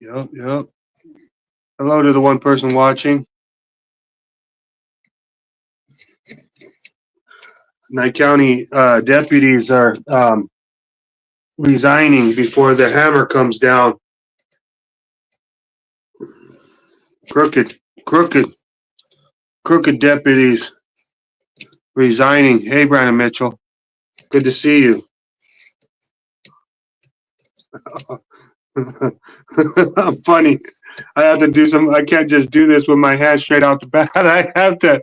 Yep. Hello to the one person watching. Nye County deputies are resigning before the hammer comes down. Crooked deputies resigning. Hey, Brandon Mitchell. Good to see you. I'm funny. I have to do some. I can't just do this with my hand straight out the bat. I have to.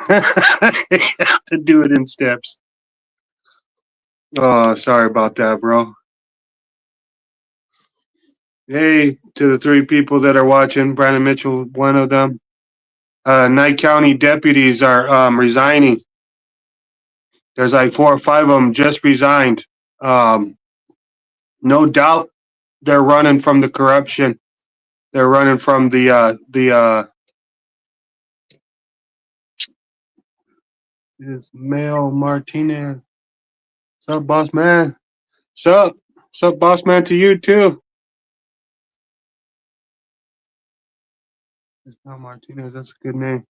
I have to do it in steps. Oh, sorry about that, bro. Hey, to the three people that are watching, Brandon Mitchell, one of them. Nye County deputies are resigning. There's like 4 or 5 of them just resigned. No doubt they're running from the corruption. They're running from the Ismael Martinez. What's up, boss man? What's up, boss man, to you too. Ismael Martinez, that's a good name.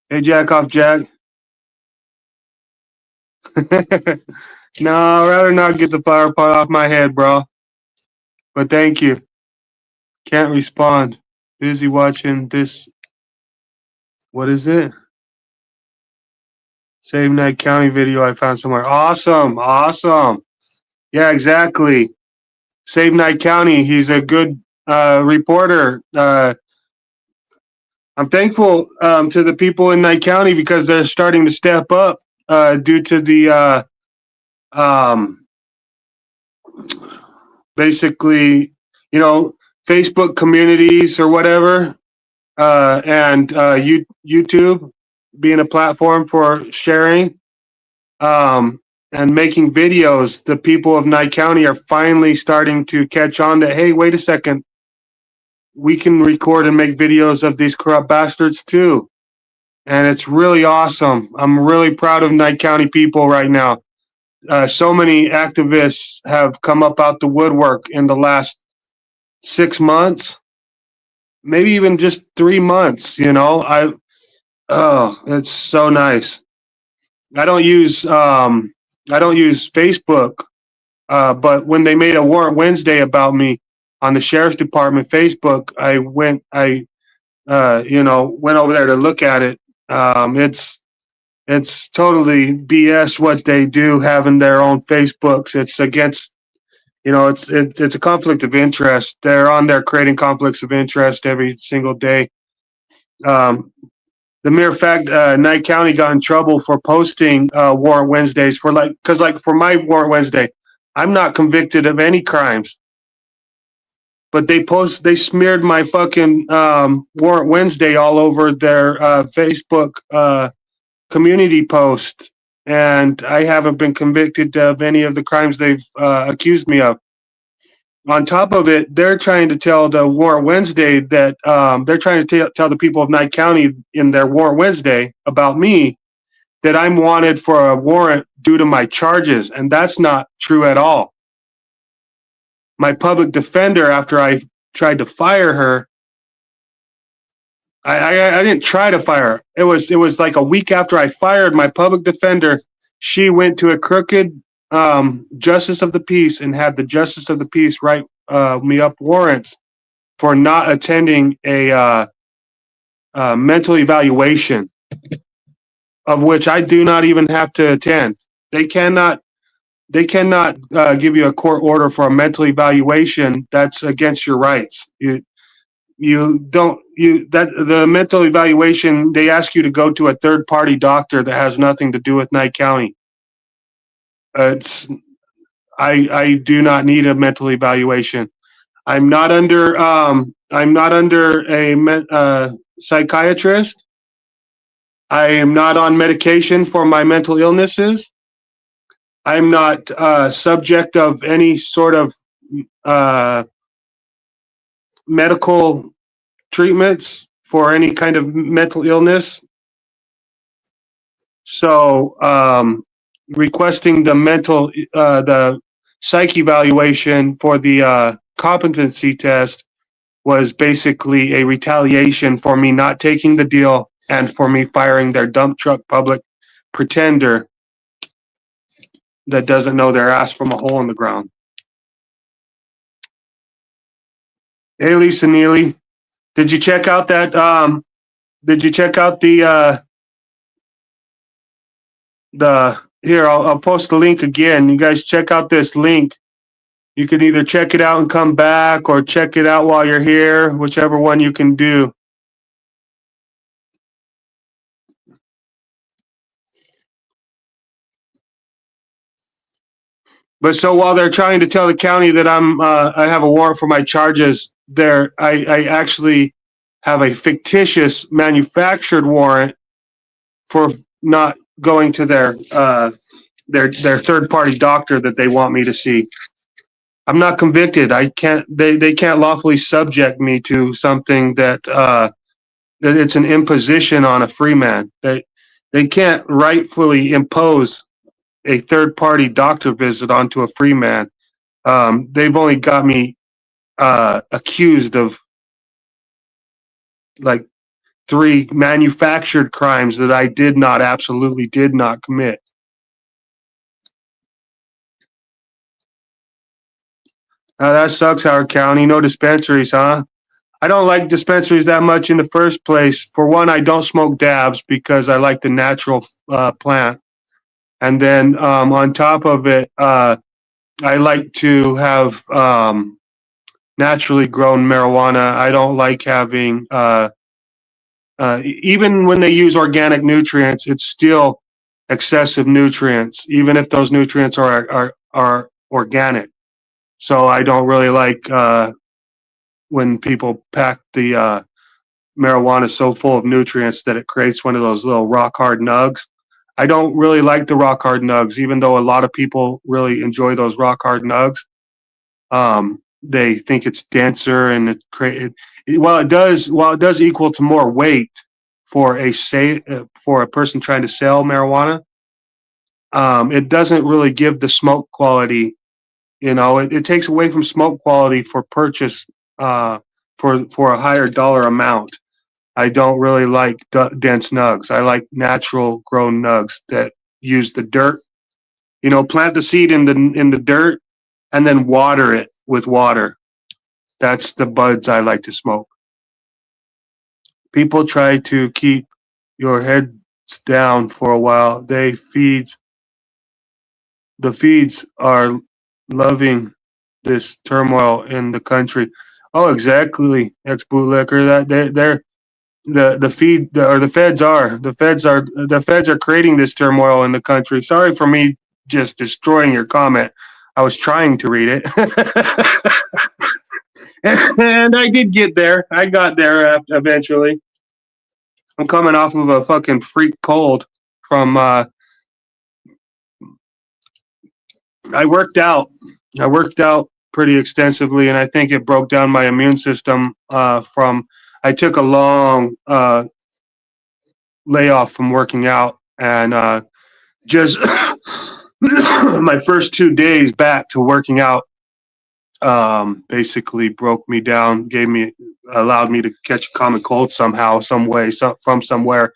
Hey, Jack off Jack. No, I'd rather not get the flower pot off my head, bro. But thank you. Can't respond. Busy watching this. What is it? Save Nye County video I found somewhere. Awesome. Yeah, exactly. Save Nye County. He's a good reporter. I'm thankful to the people in Nye County because they're starting to step up due to the basically, Facebook communities or whatever, and YouTube being a platform for sharing and making videos. The people of Nye County are finally starting to catch on that, hey, wait a second, we can record and make videos of these corrupt bastards too. And it's really awesome. I'm really proud of Nye County people right now. So many activists have come up out the woodwork in the last 6 months, maybe even just 3 months. It's so nice. I don't use Facebook, but when they made a Warrant Wednesday about me on the sheriff's department Facebook, I went over there to look at it. It's totally BS what they do, having their own Facebooks. It's against, it's a conflict of interest. They're on there creating conflicts of interest every single day. The mere fact Nye County got in trouble for posting Warrant Wednesdays because for my Warrant Wednesday, I'm not convicted of any crimes. But they smeared my fucking Warrant Wednesday all over their Facebook community post, and I haven't been convicted of any of the crimes they've accused me of. On top of it, they're trying to tell the Warrant Wednesday that they're trying to tell the people of Nye County in their Warrant Wednesday about me that I'm wanted for a warrant due to my charges, and that's not true at all. My public defender, after I tried to fire her, I didn't try to fire her. It was like a week after I fired my public defender. She went to a crooked justice of the peace and had the justice of the peace write me up warrants for not attending a mental evaluation, of which I do not even have to attend. They cannot give you a court order for a mental evaluation. That's against your rights. The mental evaluation, they ask you to go to a third party doctor that has nothing to do with Nye County. I do not need a mental evaluation. I'm not under a psychiatrist. I am not on medication for my mental illnesses. I'm not subject of any sort of medical treatments for any kind of mental illness. So requesting the psych evaluation for the competency test was basically a retaliation for me not taking the deal and for me firing their dump truck public pretender that doesn't know their ass from a hole in the ground. Hey, Lisa Neely, did you check out that? Did you check out the here? I'll post the link again. You guys check out this link. You can either check it out and come back, or check it out while you're here, whichever one you can do. But so while they're trying to tell the county that I have a warrant for my charges, I actually have a fictitious manufactured warrant for not going to their third party doctor that they want me to see. I'm not convicted. I can't. They can't lawfully subject me to something that it's an imposition on a free man. They can't rightfully impose a third party doctor visit onto a free man. They've only got me accused of like 3 manufactured crimes that I absolutely did not commit. That sucks, Howard County. No dispensaries, huh? I don't like dispensaries that much in the first place. For one, I don't smoke dabs because I like the natural plant. And then on top of it, I like to have naturally grown marijuana. I don't like having, even when they use organic nutrients, it's still excessive nutrients, even if those nutrients are organic. So I don't really like when people pack the marijuana so full of nutrients that it creates one of those little rock hard nugs. I don't really like the rock hard nugs, even though a lot of people really enjoy those rock hard nugs. They think it's denser and while it does equal to more weight for a person trying to sell marijuana. It doesn't really give the smoke quality. It takes away from smoke quality for purchase for a higher dollar amount. I don't really like dense nugs. I like natural grown nugs that use the dirt. Plant the seed in the dirt and then water it with water. That's the buds I like to smoke. People try to keep your heads down for a while. The feeds are loving this turmoil in the country. Oh, exactly, ex-bootlicker. They're the feds are creating this turmoil in the country. Sorry for me just destroying your comment. I was trying to read it. And I did get there. I got there eventually. I'm coming off of a fucking freak cold from I worked out pretty extensively, and I think it broke down my immune system I took a long layoff from working out, and just my first 2 days back to working out basically broke me down, allowed me to catch a common cold somehow, some way, from somewhere.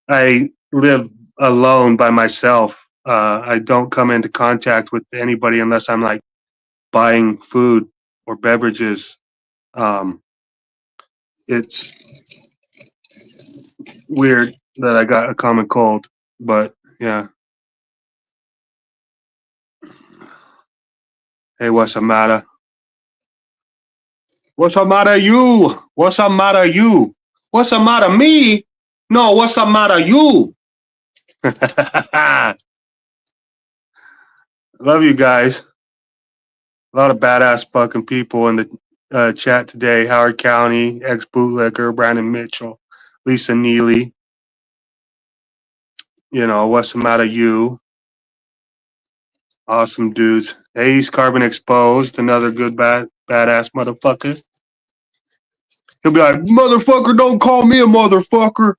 I live alone by myself. I don't come into contact with anybody unless I'm like buying food or beverages. It's weird that I got a common cold, but yeah. Hey, what's the matter? What's the matter, you? What's the matter, you? What's the matter, me? No, what's the matter, you? Love you guys. A lot of badass fucking people in the chat today. Howard County, ex-bootlicker, Brandon Mitchell, Lisa Neely. What's the matter, you? Awesome dudes. Ace Carbon Exposed, another good badass motherfucker. He'll be like, motherfucker, don't call me a motherfucker.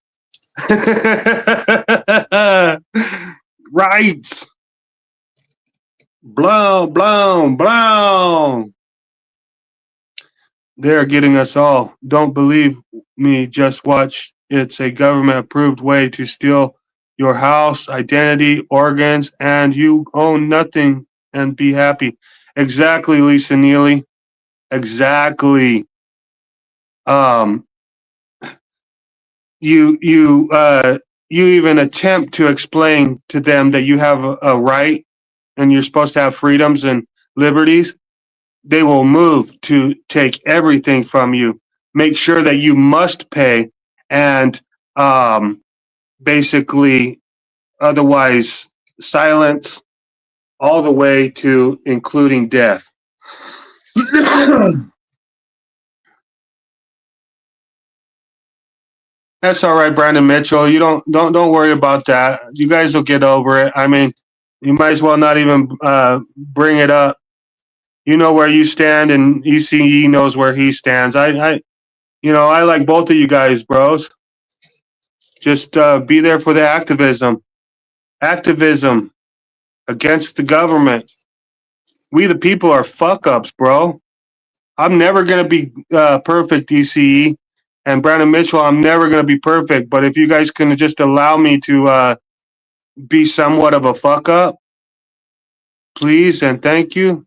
Right. Blow, blow, blow. They're getting us all. Don't believe me, just watch. It's a government approved way to steal your house, identity, organs, and you own nothing and be happy. Exactly, Lisa Neely. Exactly. Um, you even attempt to explain to them that you have a right and you're supposed to have freedoms and liberties. They will move to take everything from you, make sure that you must pay, and um, basically otherwise silence all the way to including death. That's all right, Brandon Mitchell. You don't worry about that. You guys will get over it. I mean, you might as well not even bring it up. You know where you stand, and ECE knows where he stands. I like both of you guys, bros. Just be there for the activism against the government. We the people are fuck ups, bro. I'm never gonna be perfect, ECE, and Brandon Mitchell. I'm never gonna be perfect, but if you guys can just allow me to be somewhat of a fuck up, please and thank you.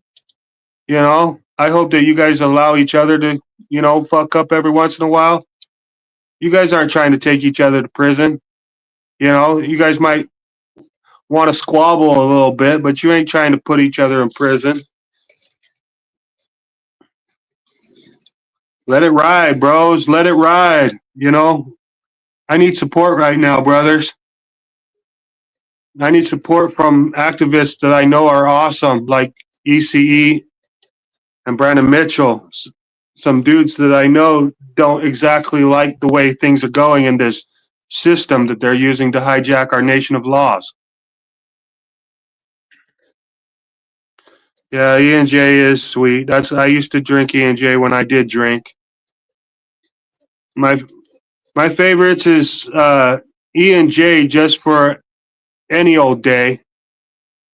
I hope that you guys allow each other to, fuck up every once in a while. You guys aren't trying to take each other to prison. You guys might want to squabble a little bit, but you ain't trying to put each other in prison. Let it ride, bros. Let it ride. I need support right now, brothers. I need support from activists that I know are awesome, like ECE and Brandon Mitchell. Some dudes that I know don't exactly like the way things are going in this system that they're using to hijack our nation of laws. Yeah, E&J is sweet. I used to drink E&J when I did drink. My my favorites is E&J just for any old day.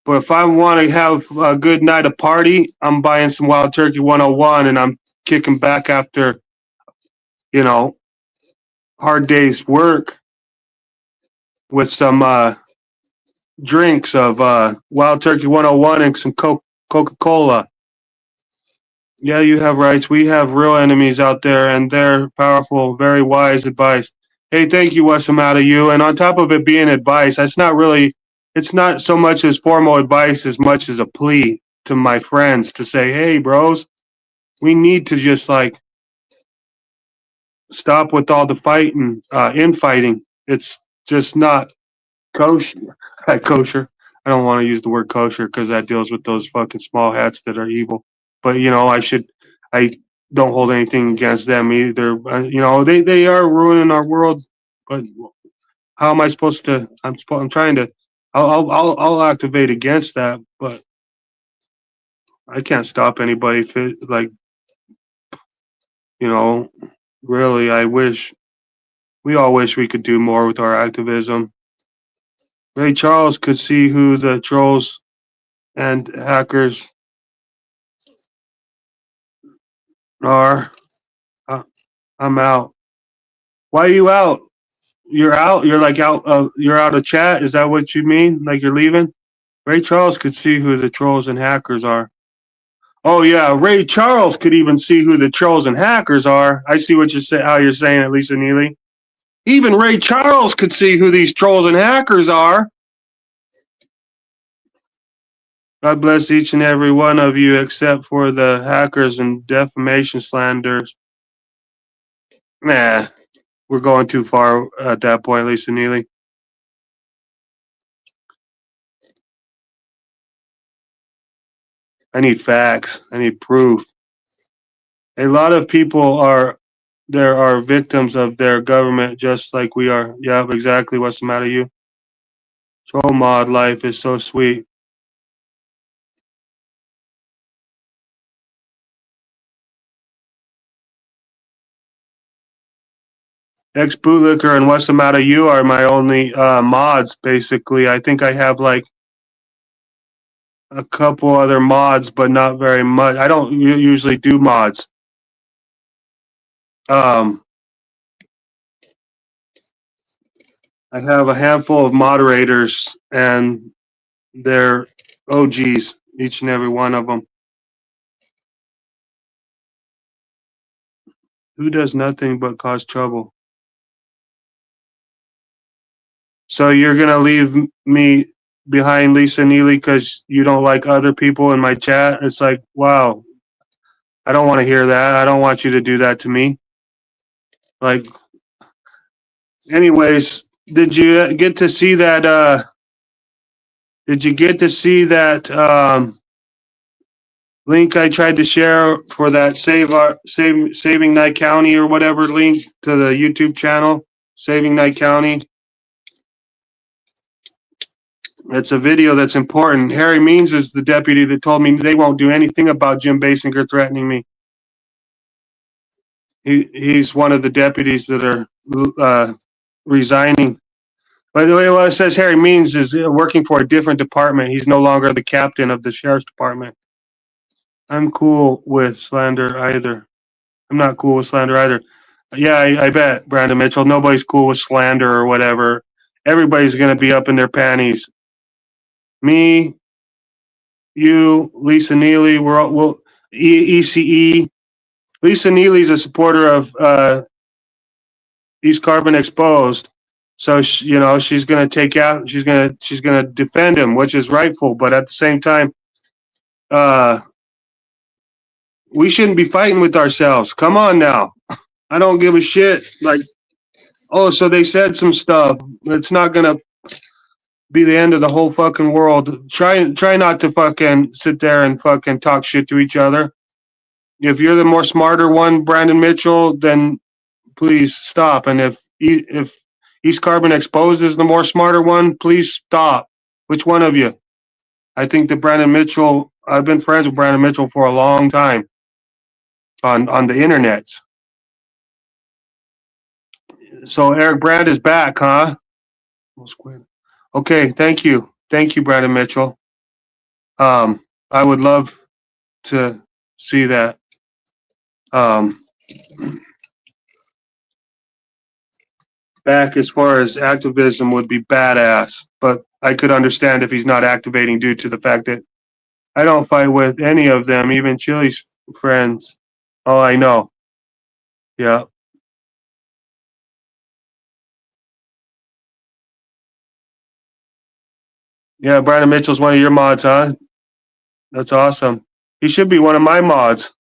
But if I want to have a good night of party, I'm buying some Wild Turkey 101 and I'm kicking back after, you know, hard day's work with some drinks of Wild Turkey 101 and some Coca-Cola. Yeah, you have rights. We have real enemies out there, and they're powerful, very wise advice. Hey, thank you, what's out of you. And on top of it being advice, it's not so much as formal advice as much as a plea to my friends to say, hey, bros, we need to just like stop with all the fighting, infighting. It's just not kosher. Kosher. I don't want to use the word kosher because that deals with those fucking small hats that are evil. But I don't hold anything against them either. They are ruining our world. But how am I supposed to? I'm trying to. I'll activate against that, but I can't stop anybody. You know, really, we all wish we could do more with our activism. Ray Charles could see who the trolls and hackers are. Uh, I'm out. Why are you out? You're out. You're like out. You're out of chat. Is that what you mean? Like you're leaving? Ray Charles could see who the trolls and hackers are. Oh yeah, Ray Charles could even see who the trolls and hackers are. I see what you're saying. How you're saying it, Lisa Neely. Even Ray Charles could see who these trolls and hackers are. God bless each and every one of you, except for the hackers and defamation slanders. Nah, we're going too far at that point, Lisa Neely. I need facts. I need proof. A lot of people are victims of their government, just like we are. Yeah, exactly. What's the matter, you? Troll mod life is so sweet. Ex Bootlicker and What's the Matter You are my only mods, basically. I think I have like a couple other mods, but not very much. I don't usually do mods. Um, I have a handful of moderators, and they're OGs, each and every one of them. Who does nothing but cause trouble? So you're gonna leave me behind, Lisa Neely, because you don't like other people in my chat? It's like, wow, I don't want to hear that. I don't want you to do that to me. Like, anyways, did you get to see that? Did you get to see that link I tried to share for that saving Nye County or whatever link to the YouTube channel, Saving Nye County? It's a video that's important. Harry Means is the deputy that told me they won't do anything about Jim Basinger threatening me. He's one of the deputies that are resigning. By the way, well, it says Harry Means is working for a different department. He's no longer the captain of the sheriff's department. I'm cool with slander either. I'm not cool with slander either. Yeah, I bet, Brandon Mitchell. Nobody's cool with slander or whatever. Everybody's going to be up in their panties. Me, you, Lisa Neely, we'll ECE. Lisa Neely's a supporter of East Carbon Exposed. So she's going to take out. She's going to defend him, which is rightful. But at the same time, we shouldn't be fighting with ourselves. Come on now. I don't give a shit. Like, oh, so they said some stuff. It's not going to be the end of the whole fucking world. Try not to fucking sit there and fucking talk shit to each other. If you're the more smarter one, Brandon Mitchell, then please stop. And if East Carbon Exposed is the more smarter one, please stop. Which one of you? I think that Brandon Mitchell. I've been friends with Brandon Mitchell for a long time on the internet. So Eric Brand is back, huh? Okay, thank you, Brandon Mitchell. I would love to see that. Back as far as activism would be badass, but I could understand if he's not activating due to the fact that I don't fight with any of them, even Chili's friends. Oh, I know. Yeah. Yeah, Brandon Mitchell's one of your mods, huh? That's awesome. He should be one of my mods.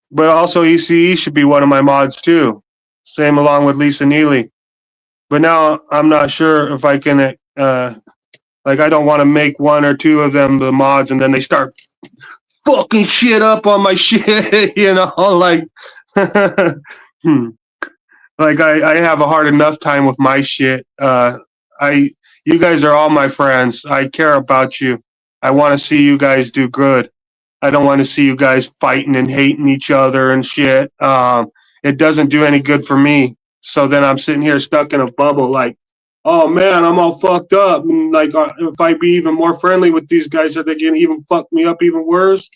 But also ECE should be one of my mods too. Same along with Lisa Neely. But now I'm not sure if I can like I don't want to make one or two of them the mods and then they start fucking shit up on my shit, like like I have a hard enough time with my shit. You guys are all my friends. I care about you. I want to see you guys do good. I don't want to see you guys fighting and hating each other and shit. It doesn't do any good for me. So then I'm sitting here stuck in a bubble, like, oh man, I'm all fucked up. And like, if I be even more friendly with these guys, are they gonna even fuck me up even worse?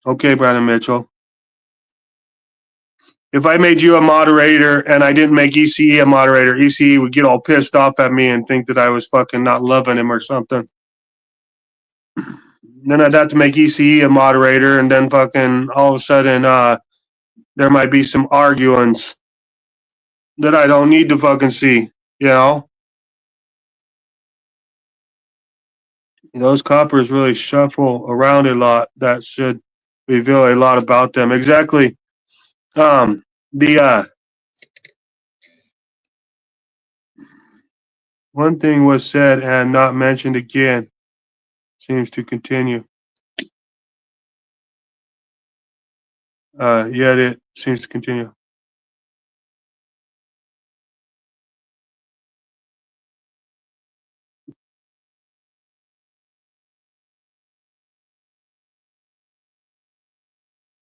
Okay, Brandon Mitchell. If I made you a moderator and I didn't make ECE a moderator, ECE would get all pissed off at me and think that I was fucking not loving him or something. Then I'd have to make ECE a moderator, and then fucking all of a sudden, there might be some arguments that I don't need to fucking see, you know? Those coppers really shuffle around a lot. That should reveal a lot about them. Exactly. The one thing was said and not mentioned again seems to continue. Yet it seems to continue.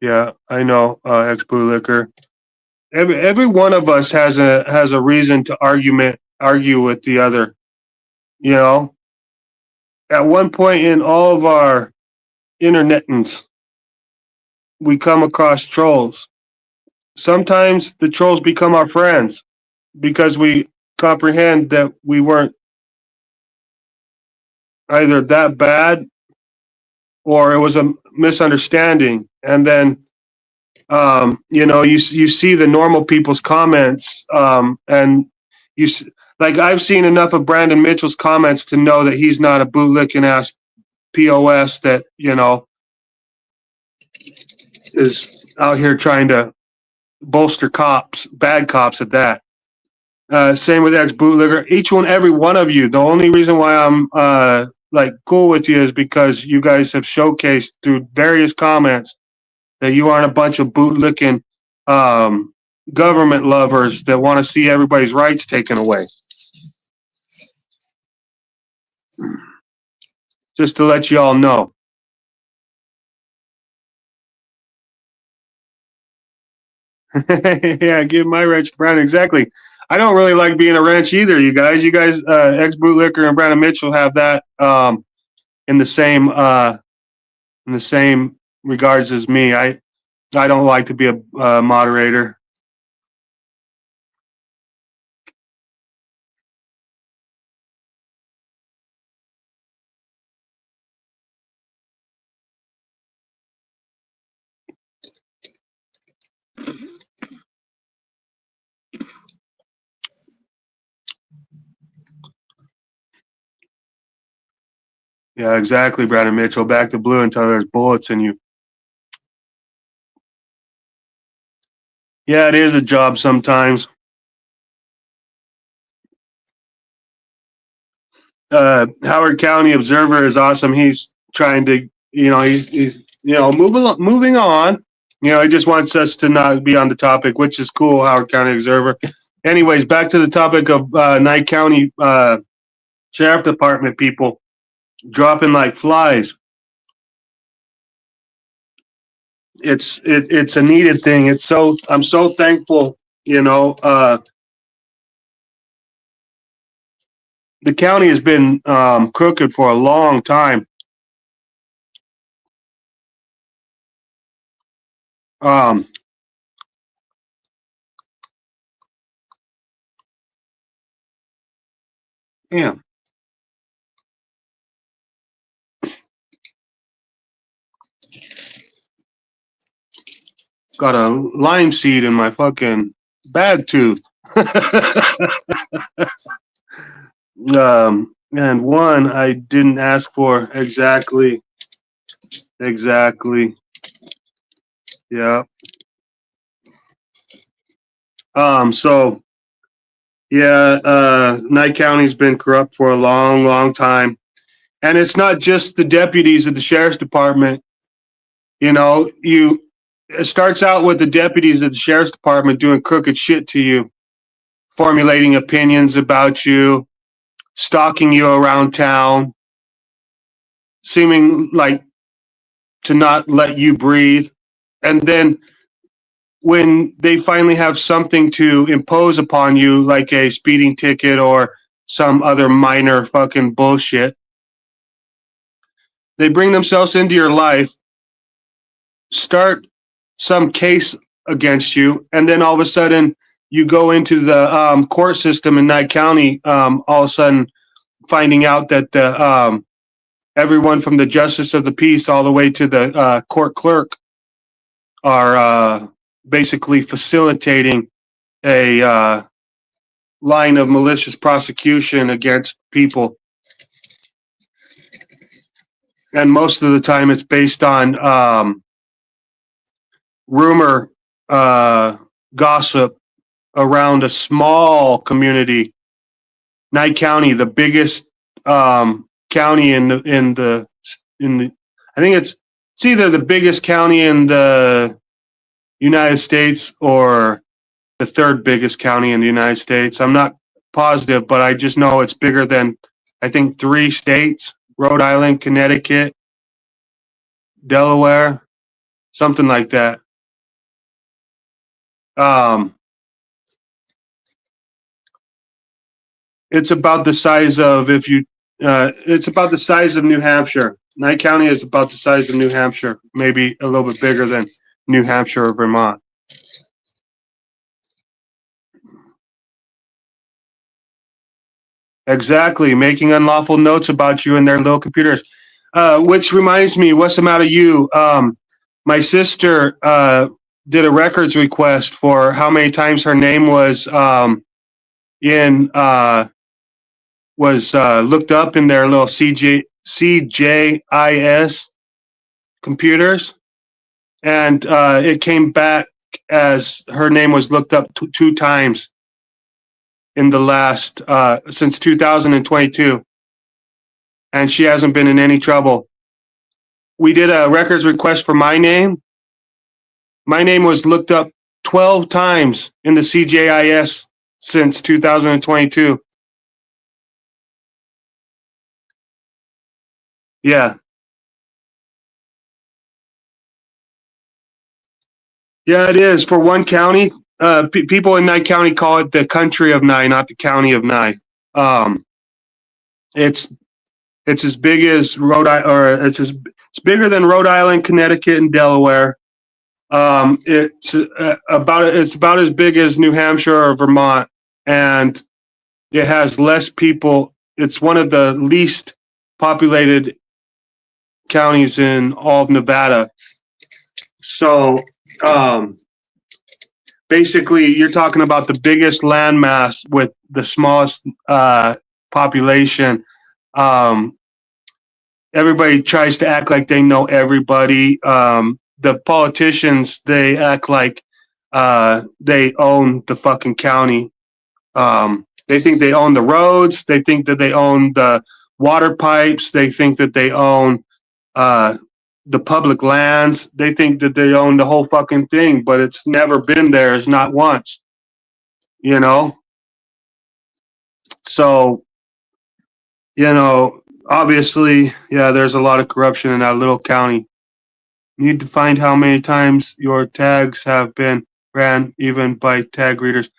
Yeah, I know, ex bootlicker. Every one of us has a reason to argue with the other. You know, at one point in all of our internetings, we come across trolls. Sometimes the trolls become our friends because we comprehend that we weren't either that bad or it was a misunderstanding. And then, you see the normal people's comments, and you like I've seen enough of Brandon Mitchell's comments to know that he's not a bootlicking ass POS that is out here trying to bolster cops, bad cops at that. Same with ex bootlegger. Every one of you. The only reason why I'm like cool with you is because you guys have showcased through various comments that you aren't a bunch of bootlicking government lovers that want to see everybody's rights taken away. Just to let you all know. Yeah, give my wrench to Brandon. Exactly. I don't really like being a wrench either, you guys. You guys, ex bootlicker and Brandon Mitchell have that in the same regards as me. I don't like to be a moderator. Yeah, exactly, Brandon Mitchell. Back to blue until there's bullets in you. Yeah, it is a job sometimes. Howard County Observer is awesome. He's trying to, he's moving on. He just wants us to not be on the topic, which is cool. Howard County Observer. Anyways, back to the topic of Nye County Sheriff Department people dropping like flies. It's a needed thing. I'm so thankful. The county has been crooked for a long time. Um, yeah, got a lime seed in my fucking bad tooth. And one I didn't ask for exactly. Exactly. Yeah. So yeah, Nye County's been corrupt for a long, long time. And it's not just the deputies at the sheriff's department. It starts out with the deputies at the sheriff's department doing crooked shit to you, formulating opinions about you, stalking you around town, seeming like to not let you breathe. And then when they finally have something to impose upon you, like a speeding ticket or some other minor fucking bullshit, they bring themselves into your life, start some case against you, and then all of a sudden you go into the court system in Nye County, all of a sudden finding out that everyone from the justice of the peace all the way to the court clerk are basically facilitating a line of malicious prosecution against people. And most of the time it's based on rumor, gossip around a small community. Nye County, the biggest county in the I think it's either the biggest county in the United States or the third biggest county in the United States. I'm not positive, but I just know it's bigger than I think 3 states: Rhode Island, Connecticut, Delaware. something like that. Um, it's about the size of it's about the size of New Hampshire. Nye County is about the size of New Hampshire, maybe a little bit bigger than New Hampshire or Vermont. Exactly, making unlawful notes about you in their little computers. Which reminds me, what's the matter you? My sister did a records request for how many times her name was in looked up in their little CJIS computers, and it came back as her name was looked up two times in the last since 2022, and she hasn't been in any trouble. We did a records request for my name. My name was looked up 12 times in the CJIS since 2022. Yeah. Yeah, it is. For one county, people in Nye County call it the country of Nye, not the county of Nye. Um, it's it's as big as Rhode Island, or it's bigger than Rhode Island, Connecticut, and Delaware. It's about as big as New Hampshire or Vermont, and it has less people. It's one of the least populated counties in all of Nevada. So um, basically, you're talking about the biggest landmass with the smallest population. Um, Everybody tries to act like they know everybody. The politicians, they act like they own the fucking county. They think they own the roads. They think that they own the water pipes. They think that they own uh, the public lands. They think that they own the whole fucking thing, but it's never been theirs, not once, you know? So, obviously, yeah, there's a lot of corruption in that little county. You need to find how many times your tags have been ran, even by tag readers.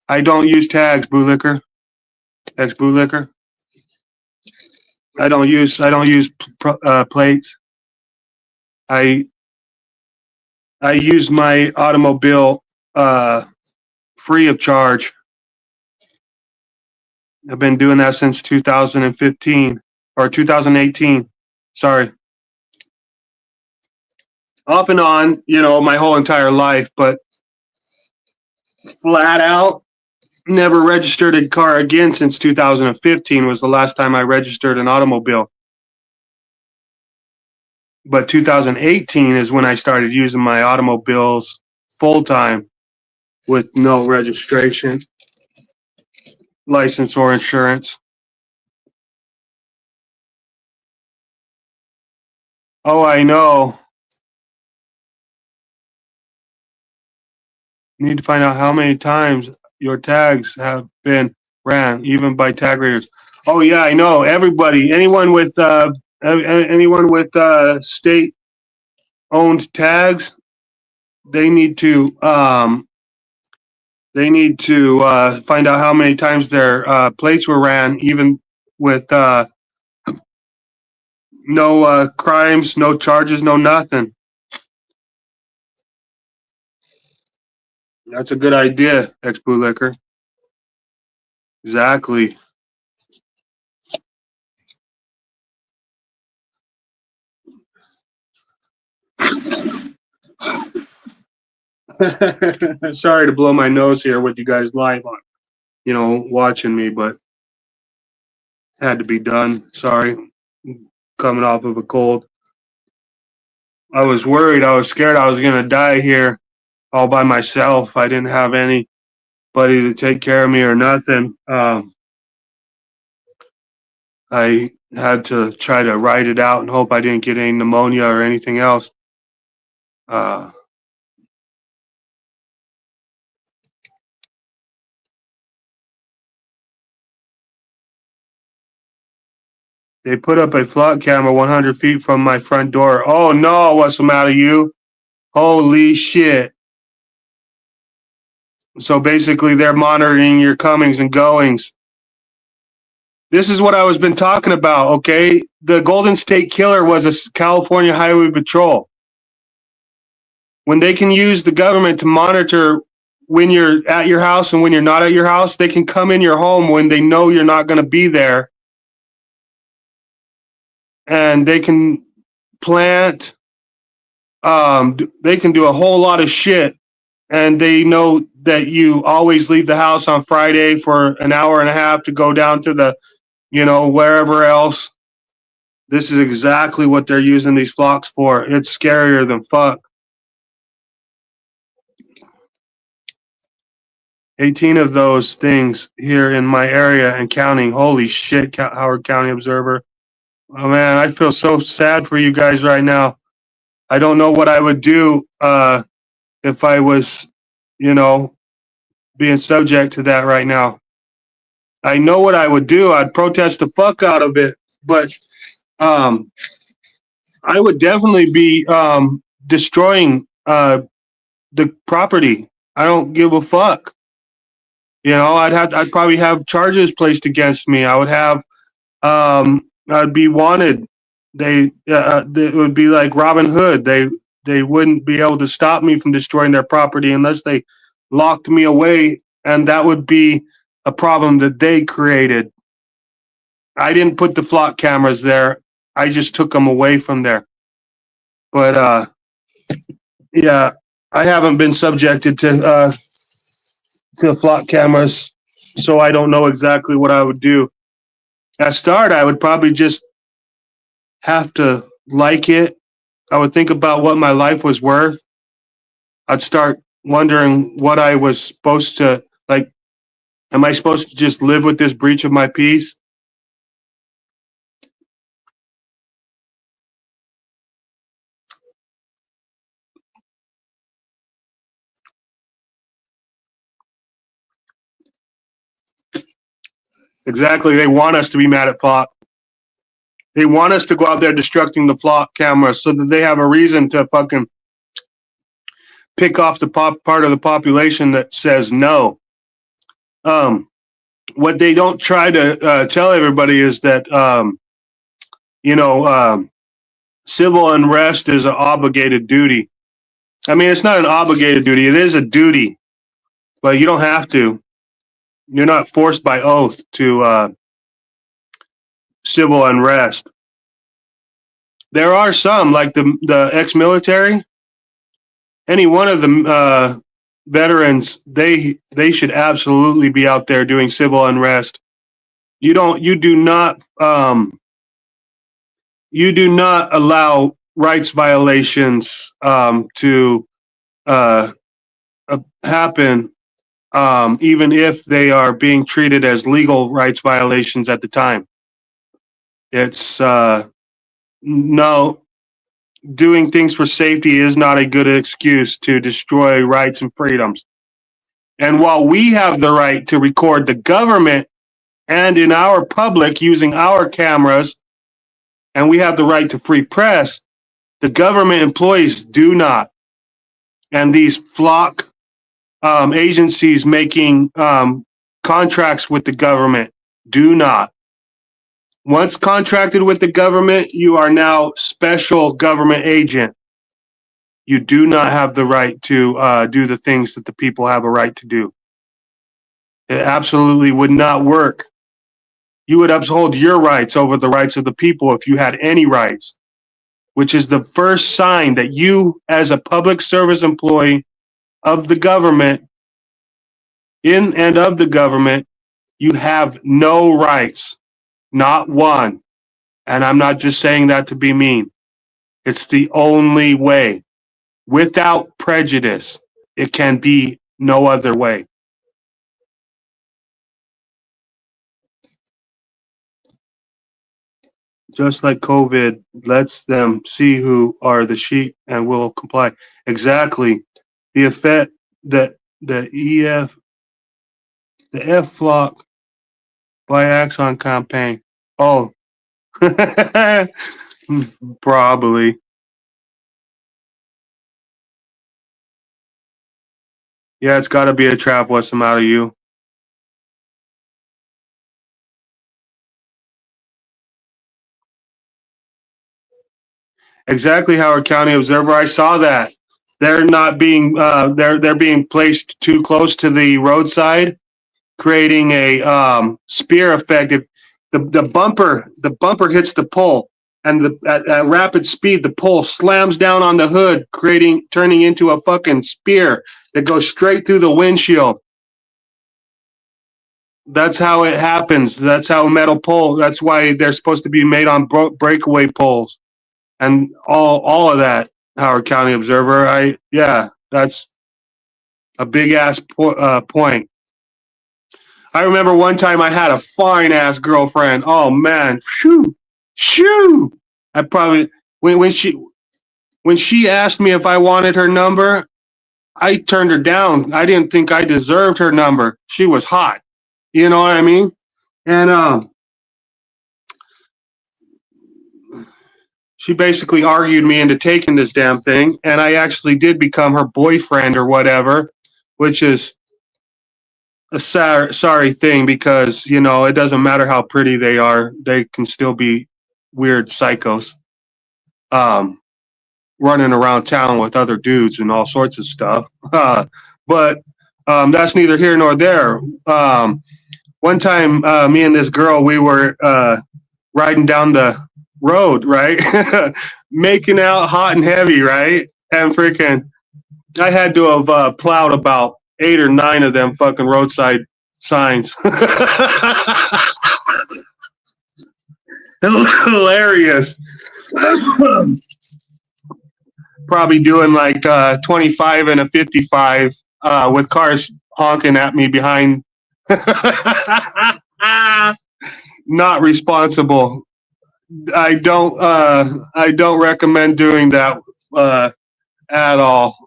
I don't use tags, Bootlicker. Ex Bootlicker. I don't use plates. I I use my automobile free of charge. I've been doing that since 2015 or 2018. Sorry. Off and on, my whole entire life, but flat out never registered a car again since 2015 was the last time I registered an automobile. But 2018 is when I started using my automobiles full time with no registration, license, or insurance. Oh, I know. You need to find out how many times your tags have been ran, even by tag readers. Oh yeah, I know. Everybody, anyone with state owned tags, they need to find out how many times their plates were ran, even with no crimes, no charges, no nothing. That's a good idea, ex bootlicker. Exactly. Sorry to blow my nose here with you guys live on, watching me, but had to be done. Sorry, coming off of a cold. I was worried. I was scared I was going to die here all by myself. I didn't have anybody to take care of me or nothing. I had to try to ride it out and hope I didn't get any pneumonia or anything else. They put up a flock camera 100 feet from my front door. Oh no, what's the matter, you? Holy shit. So basically, they're monitoring your comings and goings. This is what I was been talking about, okay? The Golden State Killer was a California Highway Patrol. When they can use the government to monitor when you're at your house and when you're not at your house, they can come in your home when they know you're not going to be there. And they can plant, they can do a whole lot of shit. And they know that you always leave the house on Friday for an hour and a half to go down to the, wherever else. This is exactly what they're using these flocks for. It's scarier than fuck. 18 of those things here in my area and counting. Holy shit, Howard County Observer. Oh man, I feel so sad for you guys right now. I don't know what I would do if I was, being subject to that right now. I know what I would do. I'd protest the fuck out of it, but I would definitely be destroying the property. I don't give a fuck. I'd probably have charges placed against me. I would have, I'd be wanted. It would be like Robin Hood. They wouldn't be able to stop me from destroying their property unless they locked me away, and that would be a problem that they created. I didn't put the flock cameras there. I just took them away from there. But yeah, I haven't been subjected to flock cameras, so I don't know exactly what I would do. At start, I would probably just have to like it. I would think about what my life was worth. I'd start wondering what I was supposed to, like, am I supposed to just live with this breach of my peace? Exactly. They want us to be mad at flock. They want us to go out there destructing the flock cameras so that they have a reason to fucking pick off the part of the population that says no. What they don't try to tell everybody is that, civil unrest is an obligated duty. I mean, it's not an obligated duty. It is a duty, but you don't have to. You're not forced by oath to civil unrest. There are some, like the ex-military. Any one of the veterans, they should absolutely be out there doing civil unrest. You do not allow rights violations to happen, even if they are being treated as legal rights violations at the time. It's no, doing things for safety is not a good excuse to destroy rights and freedoms. And while we have the right to record the government and in our public using our cameras, and we have the right to free press, the government employees do not. And these flock agencies making contracts with the government do not. Once contracted with the government, you are now special government agent. You do not have the right to do the things that the people have a right to do. It absolutely would not work. You would uphold your rights over the rights of the people if you had any rights, which is the first sign that you, as a public service employee of the government, in and of the government, you have no rights, not one. And I'm not just saying that to be mean. It's the only way. Without prejudice, it can be no other way. Just like COVID lets them see who are the sheep and will comply. Exactly. The effect that the F flock by Axon campaign. Oh, probably. Yeah, it's got to be a trap. What's the matter, you? Exactly, Howard County Observer. I saw that. They're not being they're being placed too close to the roadside, creating a spear effect. If the bumper hits the pole, and at rapid speed, the pole slams down on the hood, turning into a fucking spear that goes straight through the windshield. That's how it happens. That's how metal pole. That's why they're supposed to be made on breakaway poles, and all of that. Howard County Observer. That's a big ass point. I remember one time I had a fine ass girlfriend. Oh man, shoo. I probably when she asked me if I wanted her number, I turned her down. I didn't think I deserved her number. She was hot. You know what I mean? And she basically argued me into taking this damn thing, and I actually did become her boyfriend or whatever, which is a sorry thing because it doesn't matter how pretty they are; they can still be weird psychos, um, running around town with other dudes and all sorts of stuff. But that's neither here nor there. One time, me and this girl, we were riding down the road, right, making out hot and heavy, right, and freaking, I had to have plowed about 8 or 9 of them fucking roadside signs. Hilarious. Probably doing like 25 and a 55 with cars honking at me behind. Not responsible. I don't recommend doing that at all.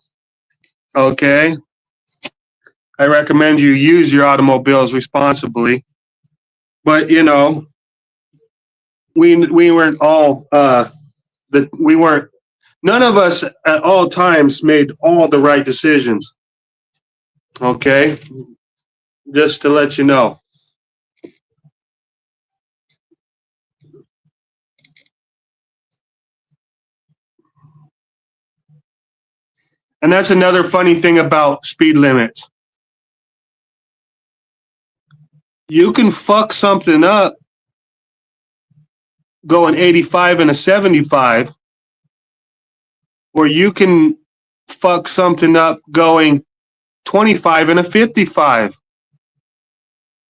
Okay? I recommend you use your automobiles responsibly. But we weren't all we weren't none of us at all times made all the right decisions. Okay? Just to let you know. And that's another funny thing about speed limits. You can fuck something up going 85 and a 75, or you can fuck something up going 25 and a 55.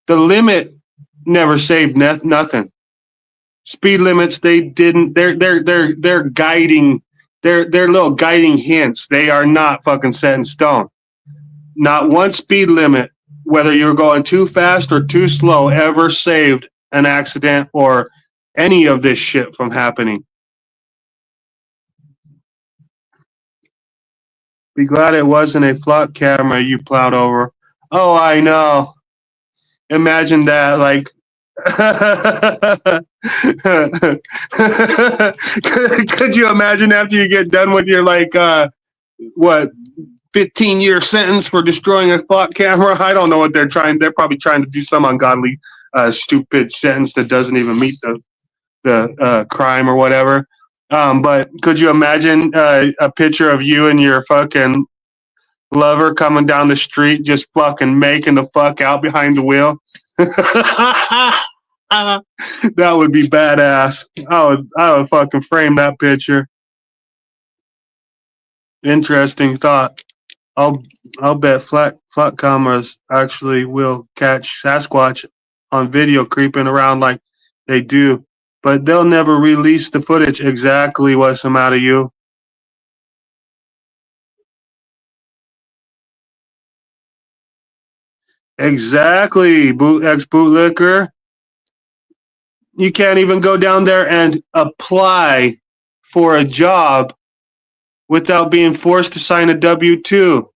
The limit never saved nothing. Speed limits, they didn't. They're guiding. They're little guiding hints. They are not fucking set in stone. Not one speed limit, whether you're going too fast or too slow, ever saved an accident or any of this shit from happening. Be glad it wasn't a flock camera you plowed over. Oh, I know. Imagine that, like. Could you imagine after you get done with your what 15-year sentence for destroying a flock camera? I don't know what they're trying. They're probably trying to do some ungodly, stupid sentence that doesn't even meet the crime or whatever. But could you imagine a picture of you and your fucking lover coming down the street, just fucking making the fuck out behind the wheel? That would be badass. I would fucking frame that picture. Interesting thought. I'll bet flat cameras actually will catch Sasquatch on video creeping around like they do, but they'll never release the footage. Exactly what's the matter, you? Exactly, ex-bootlicker. You can't even go down there and apply for a job without being forced to sign a W-2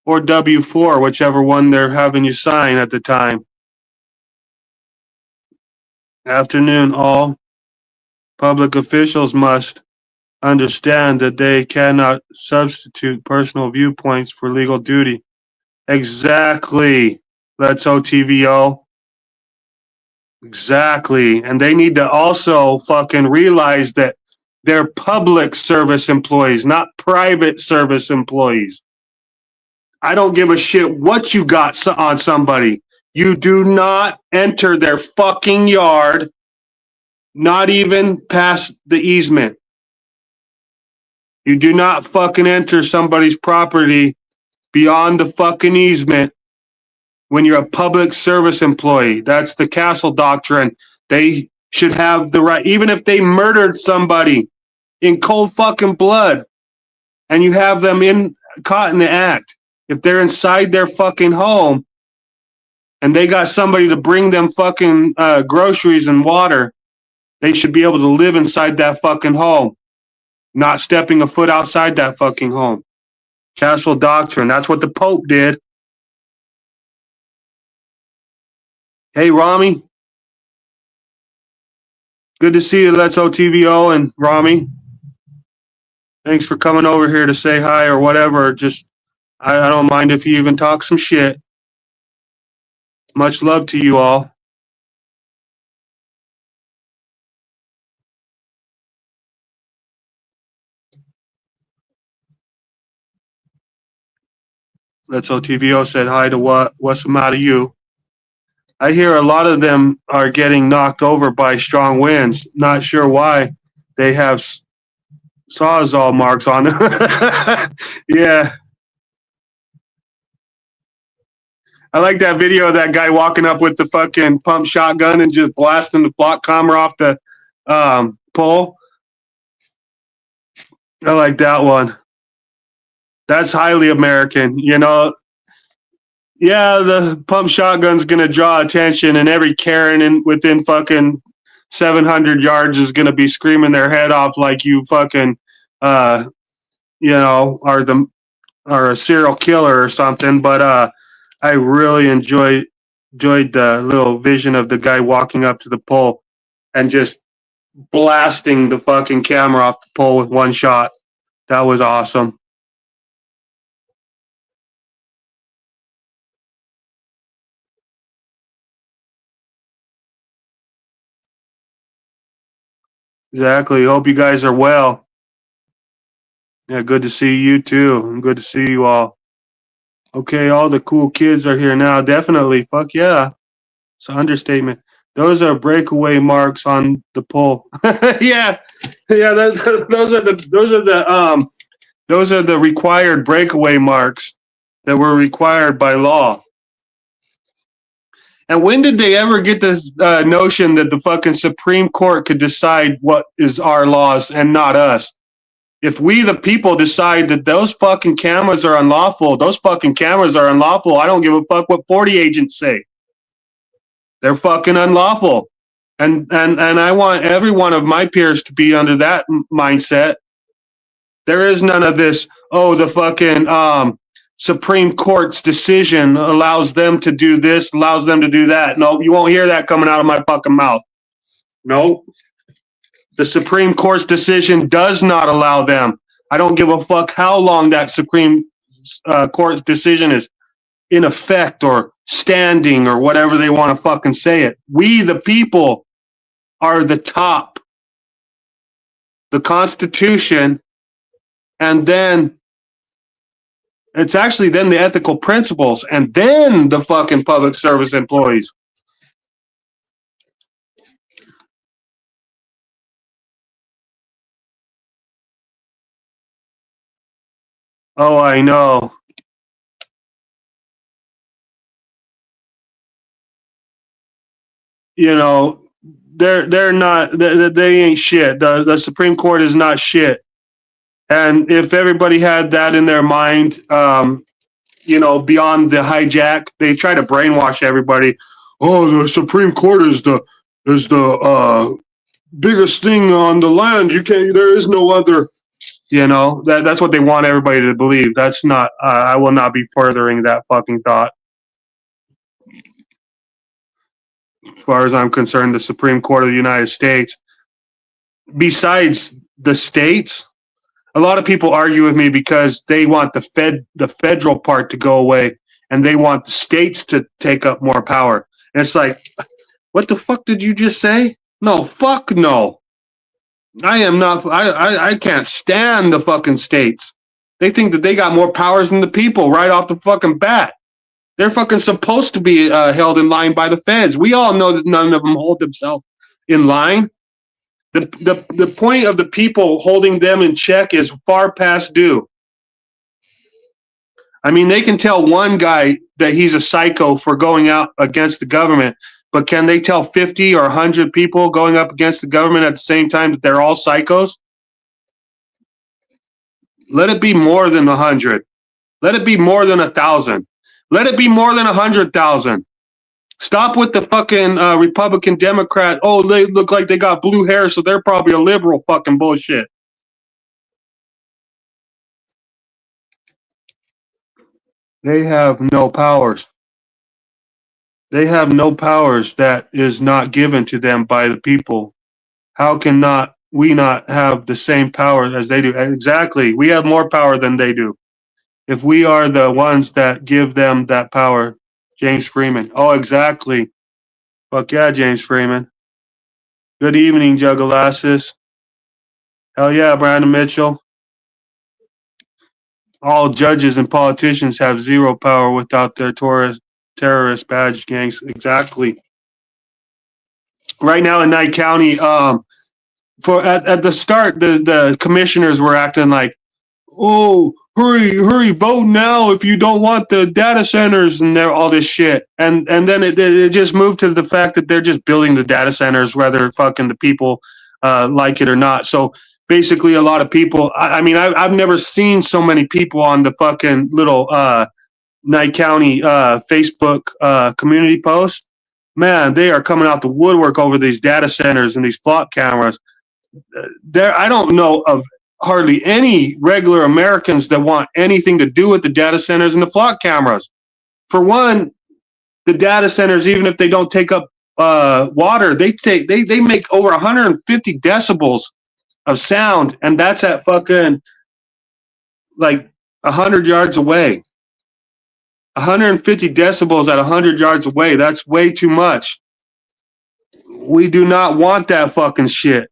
or W-4, whichever one they're having you sign at the time. Afternoon, all public officials must understand that they cannot substitute personal viewpoints for legal duty. Exactly. Let's OTVO. Exactly. And they need to also fucking realize that they're public service employees, not private service employees. I don't give a shit what you got on somebody. You do not enter their fucking yard, not even past the easement. You do not fucking enter somebody's property beyond the fucking easement when you're a public service employee. That's the Castle Doctrine. They should have the right, even if they murdered somebody in cold fucking blood and you have them caught in the act, if they're inside their fucking home and they got somebody to bring them fucking groceries and water, they should be able to live inside that fucking home, not stepping a foot outside that fucking home. Castle Doctrine. That's what the Pope did. Hey, Rami. Good to see you, Let's OTVO and Rami. Thanks for coming over here to say hi or whatever. Just, I don't mind if you even talk some shit. Much love to you all. Let's OTVO said hi to what's the matter you? I hear a lot of them are getting knocked over by strong winds. Not sure why. They have sawzall marks on them. Yeah. I like that video of that guy walking up with the fucking pump shotgun and just blasting the flock calmer off the pole. I like that one. That's highly American, you know. Yeah, the pump shotgun's gonna draw attention, and every Karen within fucking 700 yards is gonna be screaming their head off like you fucking, you know, are a serial killer or something. But I really enjoyed the little vision of the guy walking up to the pole and just blasting the fucking camera off the pole with one shot. That was awesome. Exactly. Hope you guys are well. Yeah, good to see you too. Good to see you all. Okay, all the cool kids are here now. Definitely. Fuck yeah. It's an understatement. Those are breakaway marks on the pole. Yeah. Yeah, those are the required breakaway marks that were required by law. And when did they ever get this notion that the fucking Supreme Court could decide what is our laws and not us? If we, the people, decide that those fucking cameras are unlawful, those fucking cameras are unlawful. I don't give a fuck what 40 agents say. They're fucking unlawful. And I want every one of my peers to be under that mindset. There is none of this, oh, the fucking Supreme Court's decision allows them to do this, allows them to do that. No, you won't hear that coming out of my fucking mouth. No. The Supreme Court's decision does not allow them. I don't give a fuck how long that Supreme Court's decision is in effect or standing or whatever they want to fucking say it. We, the people, are the top. The Constitution, and then it's actually then the ethical principles, and then the fucking public service employees. Oh, I know. You know, they're not. They ain't shit. The Supreme Court is not shit. And if everybody had that in their mind, you know, beyond the hijack, they try to brainwash everybody. Oh, the Supreme Court is the biggest thing on the land. You can't. There is no other. You know, that's what they want everybody to believe. That's not. I will not be furthering that fucking thought. As far as I'm concerned, the Supreme Court of the United States, besides the states. A lot of people argue with me because they want the federal part to go away, and they want the states to take up more power. And it's like, what the fuck did you just say? No, fuck no. I am not. I can't stand the fucking states. They think that they got more powers than the people right off the fucking bat. They're fucking supposed to be held in line by the feds. We all know that none of them hold themselves in line. The point of the people holding them in check is far past due. I mean, they can tell one guy that he's a psycho for going out against the government, but can they tell 50 or 100 people going up against the government at the same time that they're all psychos? Let it be more than 100. Let it be more than 1,000. Let it be more than 100,000. Stop with the fucking Republican Democrat. Oh, they look like they got blue hair, so they're probably a liberal fucking bullshit. They have no powers. They have no powers that is not given to them by the people. How can we not have the same power as they do? Exactly. We have more power than they do. If we are the ones that give them that power. James Freeman. Oh, exactly. Fuck yeah, James Freeman. Good evening, Juggalasses. Hell yeah, Brandon Mitchell. All judges and politicians have zero power without their terrorist badge gangs. Exactly. Right now in Nye County, at the start, the commissioners were acting like, oh, hurry, vote now if you don't want the data centers and all this shit. And then it just moved to the fact that they're just building the data centers, whether fucking the people like it or not. So basically, a lot of people. I mean, I've never seen so many people on the fucking little Nye County Facebook community post. Man, they are coming out the woodwork over these data centers and these flock cameras. I don't know of hardly any regular Americans that want anything to do with the data centers and the flock cameras. For one, the data centers, even if they don't take up water, they make over 150 decibels of sound, and that's at fucking like 100 yards away. 150 decibels at 100 yards away. That's way too much. We do not want that fucking shit.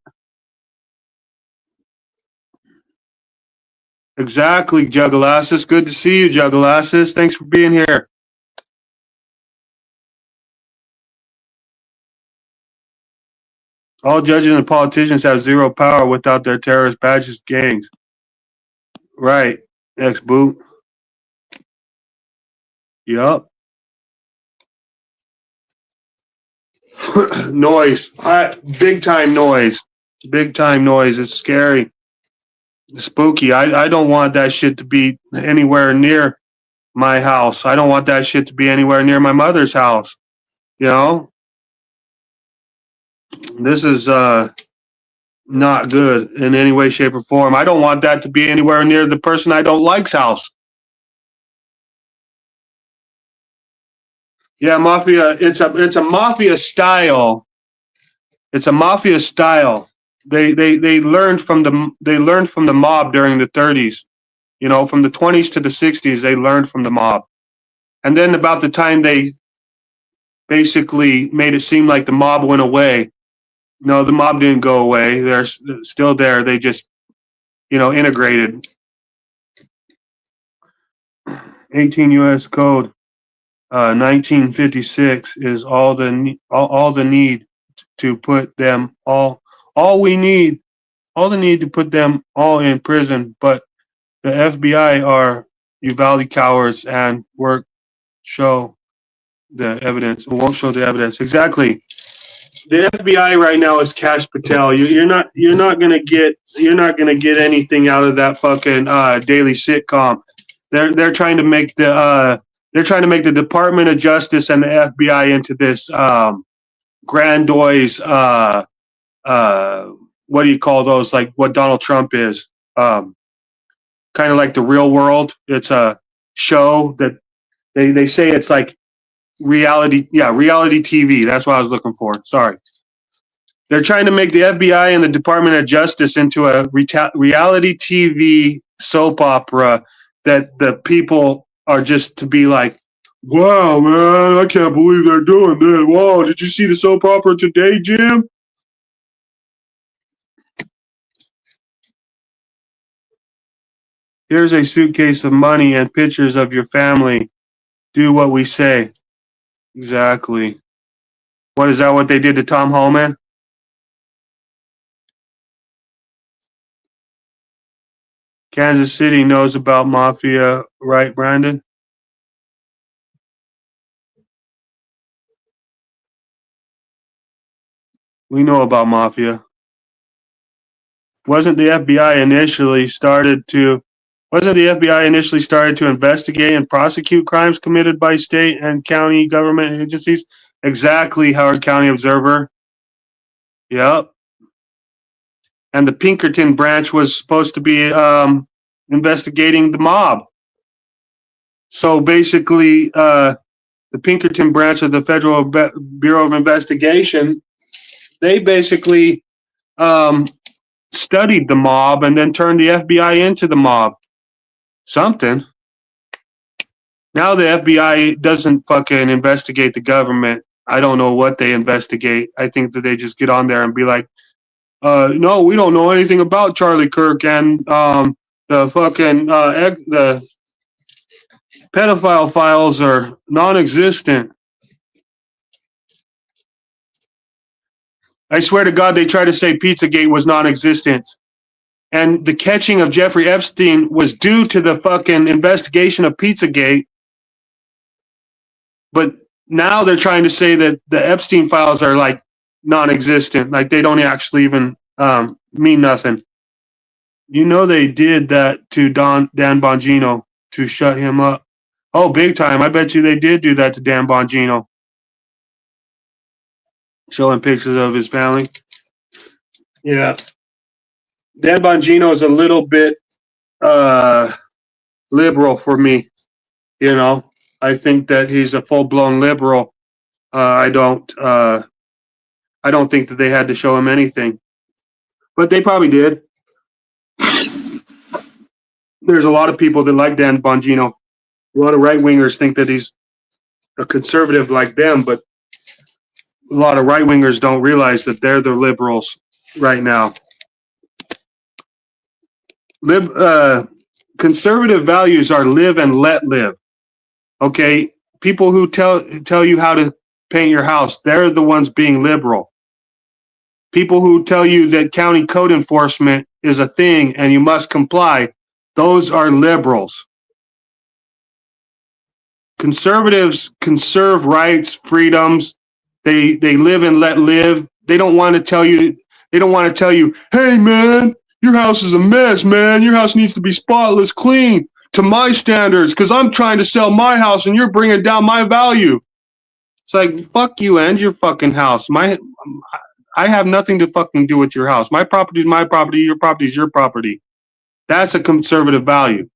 Exactly, Juggalasses. Good to see you, Juggalasses. Thanks for being here. All judges and politicians have zero power without their terrorist badges gangs. Right, ex-boot. Yup. Noise. Big time noise. Big time noise. It's scary. Spooky. I don't want that shit to be anywhere near my house. I don't want that shit to be anywhere near my mother's house. You know? This is not good in any way, shape, or form. I don't want that to be anywhere near the person I don't like's house. Yeah, mafia. It's a mafia style. It's a mafia style. They learned from the mob during the 30s. You know, from the 20s to the 60s, they learned from the mob. And then about the time they basically made it seem like the mob went away. No, the mob didn't go away. They're still there. They just, integrated. 18 U.S. Code 1956 is all the need to put them all we need, all the need to put them all in prison. But the FBI are Uvalde cowards and won't show the evidence. Exactly. The FBI right now is Kash Patel. You're not gonna get anything out of that fucking daily sitcom. They're trying to make the Department of Justice and the FBI into this grandiose what do you call those? Like what Donald Trump is. Kind of like The Real World. It's a show that they say it's like reality TV. That's what I was looking for. Sorry. They're trying to make the FBI and the Department of Justice into a reality TV soap opera that the people are just to be like, wow, man, I can't believe they're doing this. Whoa, did you see the soap opera today, Jim? Here's a suitcase of money and pictures of your family. Do what we say. Exactly. What is that? What they did to Tom Holman? Kansas City knows about mafia, right, Brandon? We know about mafia. Wasn't the FBI initially started to investigate and prosecute crimes committed by state and county government agencies? Exactly, Howard County Observer. Yep. And the Pinkerton branch was supposed to be investigating the mob. So basically, the Pinkerton branch of the Federal Bureau of Investigation, they basically studied the mob and then turned the FBI into the mob. Something. Now the FBI doesn't fucking investigate the government. I don't know what they investigate. I think that they just get on there and be like, no, we don't know anything about Charlie Kirk and the fucking the pedophile files are non-existent. I swear to God, they try to say Pizzagate was non-existent. And the catching of Jeffrey Epstein was due to the fucking investigation of Pizzagate. But now they're trying to say that the Epstein files are like non-existent. Like they don't actually even mean nothing. You know they did that to Dan Bongino to shut him up. Oh, big time. I bet you they did do that to Dan Bongino. Showing pictures of his family. Yeah. Dan Bongino is a little bit liberal for me. You know, I think that he's a full-blown liberal. I don't think that they had to show him anything. But they probably did. There's a lot of people that like Dan Bongino. A lot of right-wingers think that he's a conservative like them, but a lot of right-wingers don't realize that they're the liberals right now. Conservative values are live and let live. Okay? People who tell you how to paint your house, they're the ones being liberal. People who tell you that county code enforcement is a thing and you must comply, those are liberals. Conservatives conserve rights, freedoms. They live and let live. They don't want to tell you, hey man, your house is a mess, man. Your house needs to be spotless clean to my standards because I'm trying to sell my house and you're bringing down my value. It's like, fuck you and your fucking house. I have nothing to fucking do with your house. My property is my property. Your property is your property. That's a conservative value.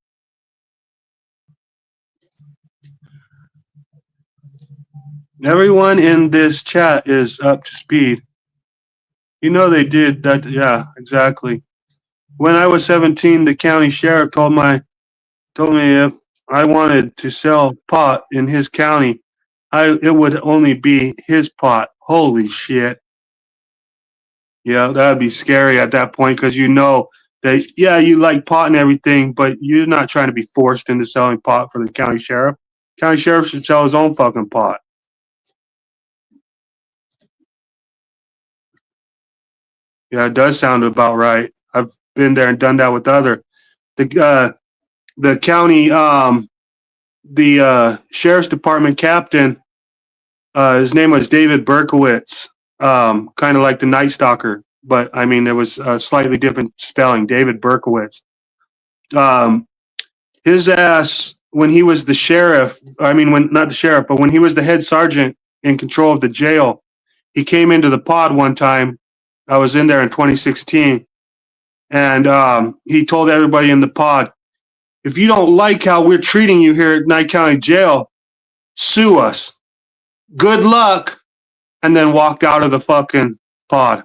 Everyone in this chat is up to speed. You know they did that. Yeah, exactly. When I was 17, the county sheriff told me if I wanted to sell pot in his county, it would only be his pot. Holy shit. Yeah, that'd be scary at that point because you know that, yeah, you like pot and everything, but you're not trying to be forced into selling pot for the county sheriff. County sheriff should sell his own fucking pot. Yeah, it does sound about right. I've been there and done that with the county, the sheriff's department captain. His name was David Berkowitz, kind of like the Night Stalker, but I mean it was a slightly different spelling. David Berkowitz. His ass when he was the sheriff. I mean, not the sheriff, but when he was the head sergeant in control of the jail, he came into the pod one time. I was in there in 2016, and he told everybody in the pod, if you don't like how we're treating you here at Nye County Jail, sue us. Good luck. And then walked out of the fucking pod.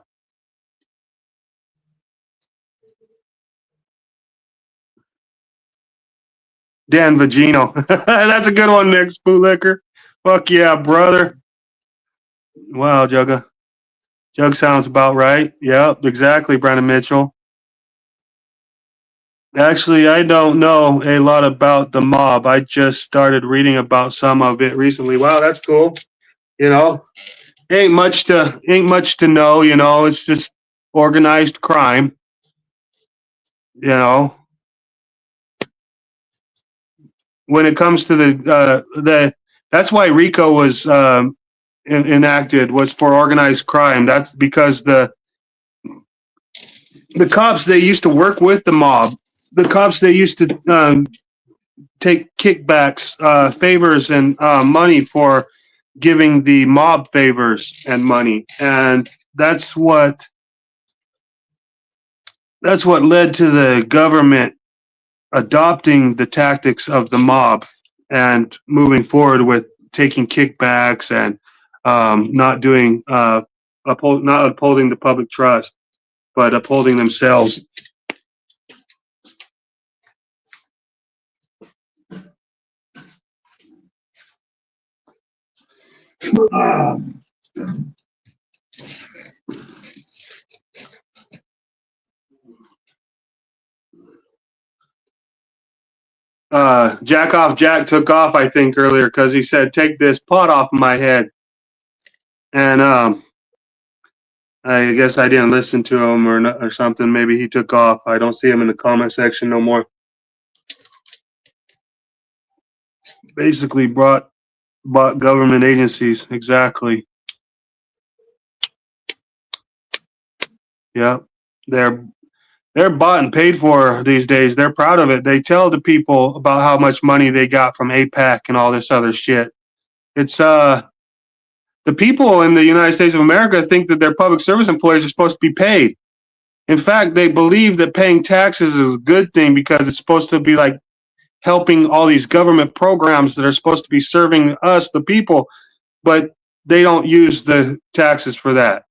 Dan Vagino. That's a good one, Nick Spootlicker. Fuck yeah, brother. Wow, Jugga. Jug sounds about right. Yep, exactly, Brandon Mitchell. Actually, I don't know a lot about the mob. I just started reading about some of it recently. Wow, that's cool. You know, ain't much to know. It's just organized crime. You know, when it comes to the that's why RICO was enacted, was for organized crime. That's because the cops, they used to work with the mob. The cops, they used to take kickbacks, favors, and money for giving the mob favors and money, and that's what led to the government adopting the tactics of the mob and moving forward with taking kickbacks and not doing not upholding the public trust, but upholding themselves. Jack off Jack took off, I think, earlier because he said, "Take this pot off my head," and I guess I didn't listen to him or something. Maybe he took off. I don't see him in the comment section no more. Basically, bought government agencies. Exactly. Yeah, they're they're bought and paid for these days. They're proud of it. They tell the people about how much money they got from APAC and all this other shit. It's the people in the United States of America think that their public service employees are supposed to be paid. In fact, they believe that paying taxes is a good thing because it's supposed to be like helping all these government programs that are supposed to be serving us, the people, but they don't use the taxes for that.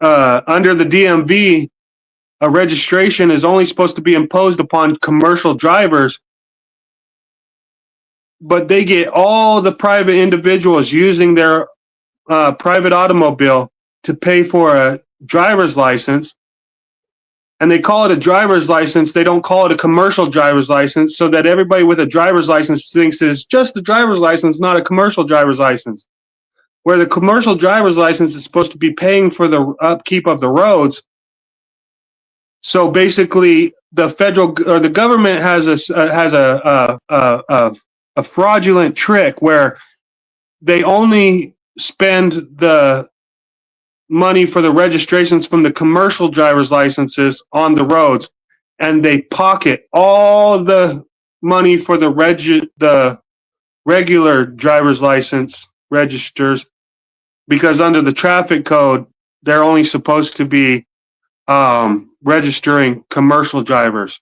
Under the DMV, a registration is only supposed to be imposed upon commercial drivers, but they get all the private individuals using their private automobile to pay for a driver's license. And they call it a driver's license. They don't call it a commercial driver's license, so that everybody with a driver's license thinks it's just a driver's license, not a commercial driver's license. Where the commercial driver's license is supposed to be paying for the upkeep of the roads. So basically, the federal or the government has a fraudulent trick where they only spend the money for the registrations from the commercial driver's licenses on the roads, and they pocket all the money for the regular driver's license registers, because under the traffic code, they're only supposed to be registering commercial drivers.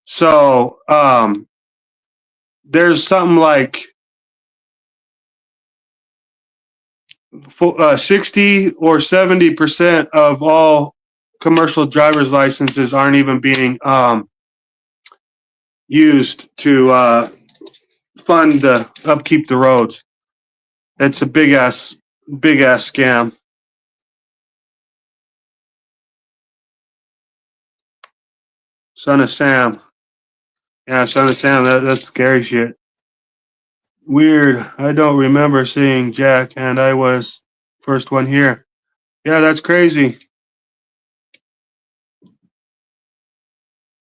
So there's something like 60 or 70% of all commercial driver's licenses aren't even being used to fund the upkeep the roads. It's a big ass scam. Son of Sam. Yeah, Son of Sam. That's scary shit. Weird. I don't remember seeing Jack, and I was first one here. Yeah, that's crazy.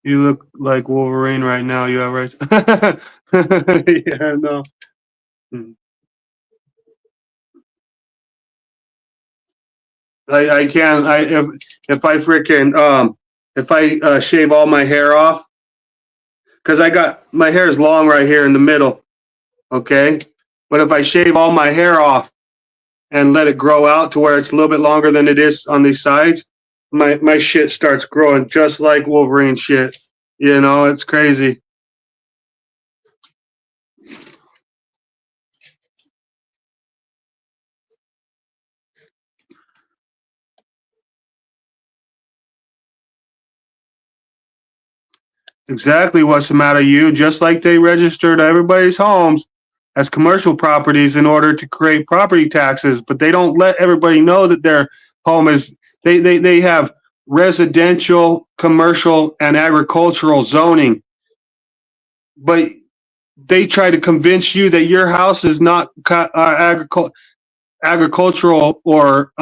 You look like Wolverine right now. You are right. Yeah, no. I can if I freaking if I shave all my hair off, because I got my hair is long right here in the middle. Okay, but if I shave all my hair off and let it grow out to where it's a little bit longer than it is on these sides, my shit starts growing just like Wolverine shit. It's crazy. Exactly what's the matter, you? Just like they registered everybody's homes as commercial properties in order to create property taxes, but they don't let everybody know that their home is they have residential, commercial, and agricultural zoning. But they try to convince you that your house is not agricultural or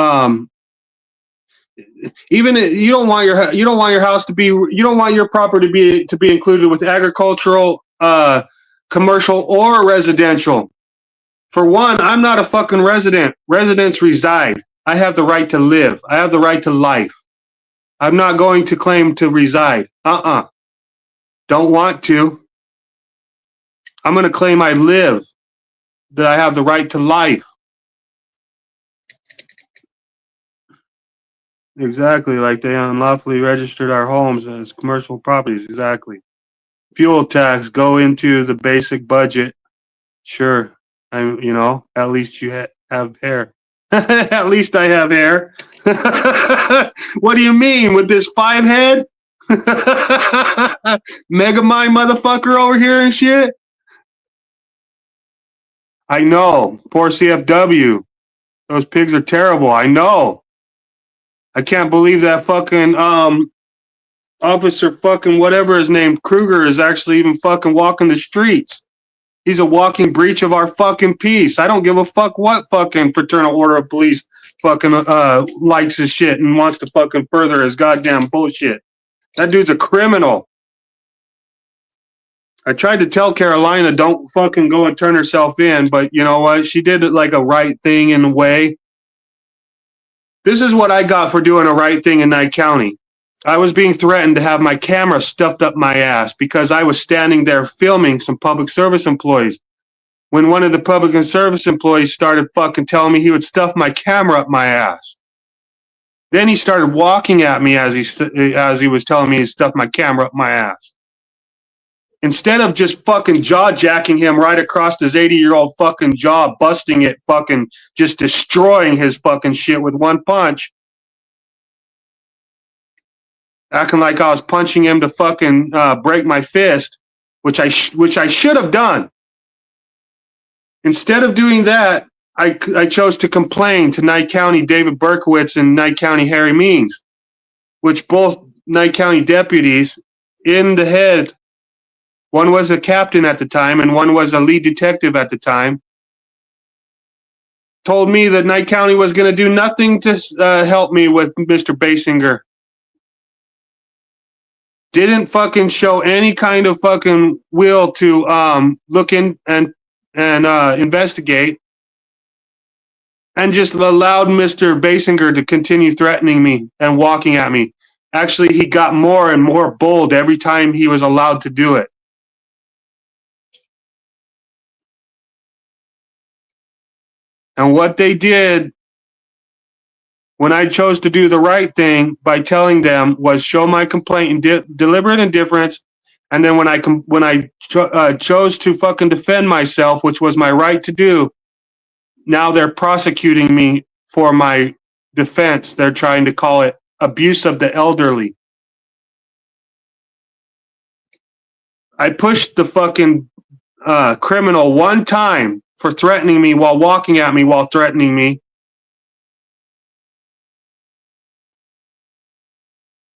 even you don't want your house to be you don't want your property to be included with agricultural, commercial, or residential. For one, I'm not a fucking resident. Residents reside. I have the right to live. I have the right to life. I'm not going to claim to reside. Don't want to. I'm going to claim I live, that I have the right to life. Exactly, like they unlawfully registered our homes as commercial properties. Exactly. Fuel tax go into the basic budget. Sure, at least you have hair. At least I have hair. What do you mean with this 5 head? Megamind motherfucker over here and shit. I know. Poor CFW. Those pigs are terrible. I know. I can't believe that fucking officer fucking whatever his name Kruger is actually even fucking walking the streets. He's a walking breach of our fucking peace. I don't give a fuck what fucking fraternal order of police fucking likes his shit and wants to fucking further his goddamn bullshit. That dude's a criminal. I tried to tell Carolina don't fucking go and turn herself in, but you know what? She did it like a right thing in a way. This is what I got for doing a right thing in Nye County. I was being threatened to have my camera stuffed up my ass because I was standing there filming some public service employees. When one of the public service employees started fucking telling me he would stuff my camera up my ass. Then he started walking at me as he was telling me to stuff my camera up my ass. Instead of just fucking jaw jacking him right across his 80-year-old fucking jaw, busting it, fucking just destroying his fucking shit with one punch, acting like I was punching him to fucking break my fist, which I should have done. Instead of doing that, I chose to complain to Nye County David Berkowitz and Nye County Harry Means, which both Nye County deputies in the head, one was a captain at the time and one was a lead detective at the time, told me that Nye County was going to do nothing to help me with Mr. Basinger. Didn't fucking show any kind of fucking will to look in and investigate, and just allowed Mr. Basinger to continue threatening me and walking at me. Actually, he got more and more bold every time he was allowed to do it. And what they did when I chose to do the right thing by telling them was show my complaint in deliberate indifference. And then when I chose to fucking defend myself, which was my right to do, now they're prosecuting me for my defense. They're trying to call it abuse of the elderly. I pushed the fucking criminal one time for threatening me while walking at me while threatening me.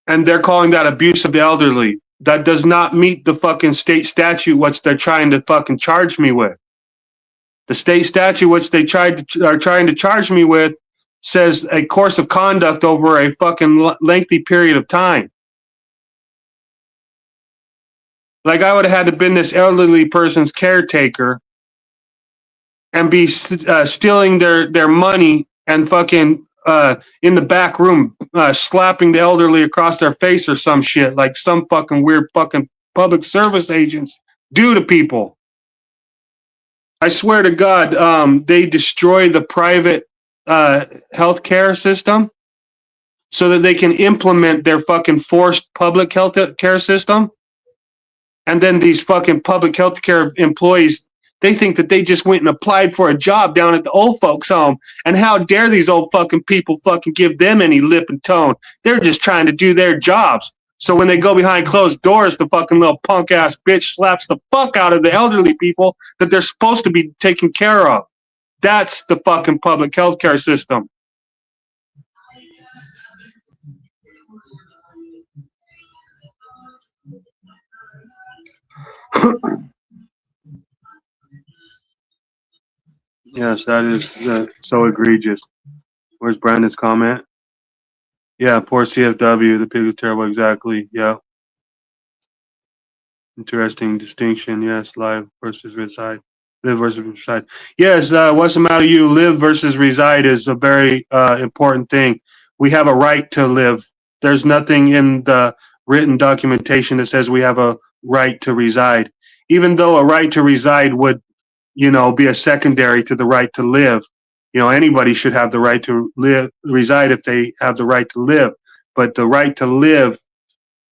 And they're calling that abuse of the elderly. That does not meet the fucking state statute, which they're trying to fucking charge me with. The state statute, which they are trying to charge me with, says a course of conduct over a fucking lengthy period of time. Like I would have had to been this elderly person's caretaker and be stealing their money and fucking in the back room slapping the elderly across their face or some shit, like some fucking weird fucking public service agents do to people. I swear to God, they destroy the private healthcare system so that they can implement their fucking forced public health care system. And then these fucking public health care employees, they think that they just went and applied for a job down at the old folks' home. And how dare these old fucking people fucking give them any lip and tone? They're just trying to do their jobs. So when they go behind closed doors, the fucking little punk ass bitch slaps the fuck out of the elderly people that they're supposed to be taking care of. That's the fucking public healthcare system. Yes, that is so egregious. Where's Brandon's comment? Yeah, poor CFW. The pig is terrible. Exactly. Yeah. Interesting distinction. Yes, live versus reside. Live versus reside. Yes, what's the matter? You live versus reside is a very important thing. We have a right to live. There's nothing in the written documentation that says we have a right to reside. Even though a right to reside would, be a secondary to the right to live. Anybody should have the right to reside if they have the right to live. But the right to live,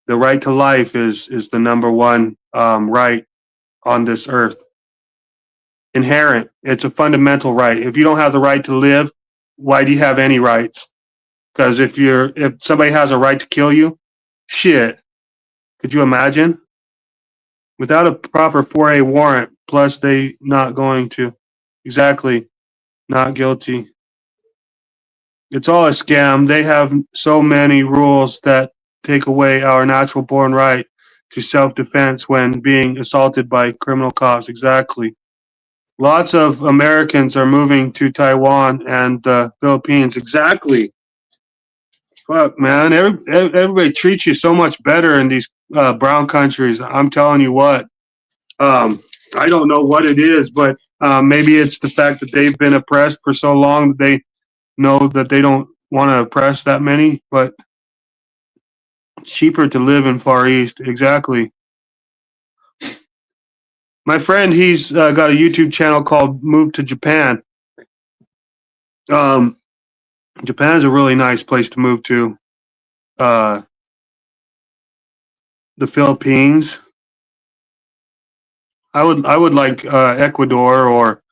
the right to life is the number one right on this earth. Inherent. It's a fundamental right. If you don't have the right to live, why do you have any rights? Because if somebody has a right to kill you, shit. Could you imagine? Without a proper 4A warrant, plus they not going to. Exactly. Not guilty. It's all a scam. They have so many rules that take away our natural born right to self-defense when being assaulted by criminal cops. Exactly. Lots of Americans are moving to Taiwan and the Philippines. Exactly. Fuck, man. Everybody treats you so much better in these brown countries. I'm telling you what. I don't know what it is, but maybe it's the fact that they've been oppressed for so long that they know that they don't want to oppress that many, but it's cheaper to live in Far East. Exactly. My friend, he's got a YouTube channel called Move to Japan. Japan's a really nice place to move to. The Philippines. I would like Ecuador, or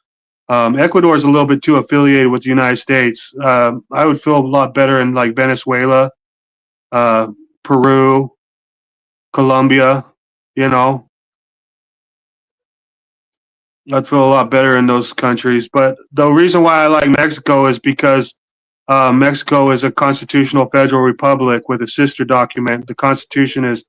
Ecuador is a little bit too affiliated with the United States. I would feel a lot better in like Venezuela, Peru, Colombia. I'd feel a lot better in those countries. But the reason why I like Mexico is because Mexico is a constitutional federal republic with a sister document. The Constitution is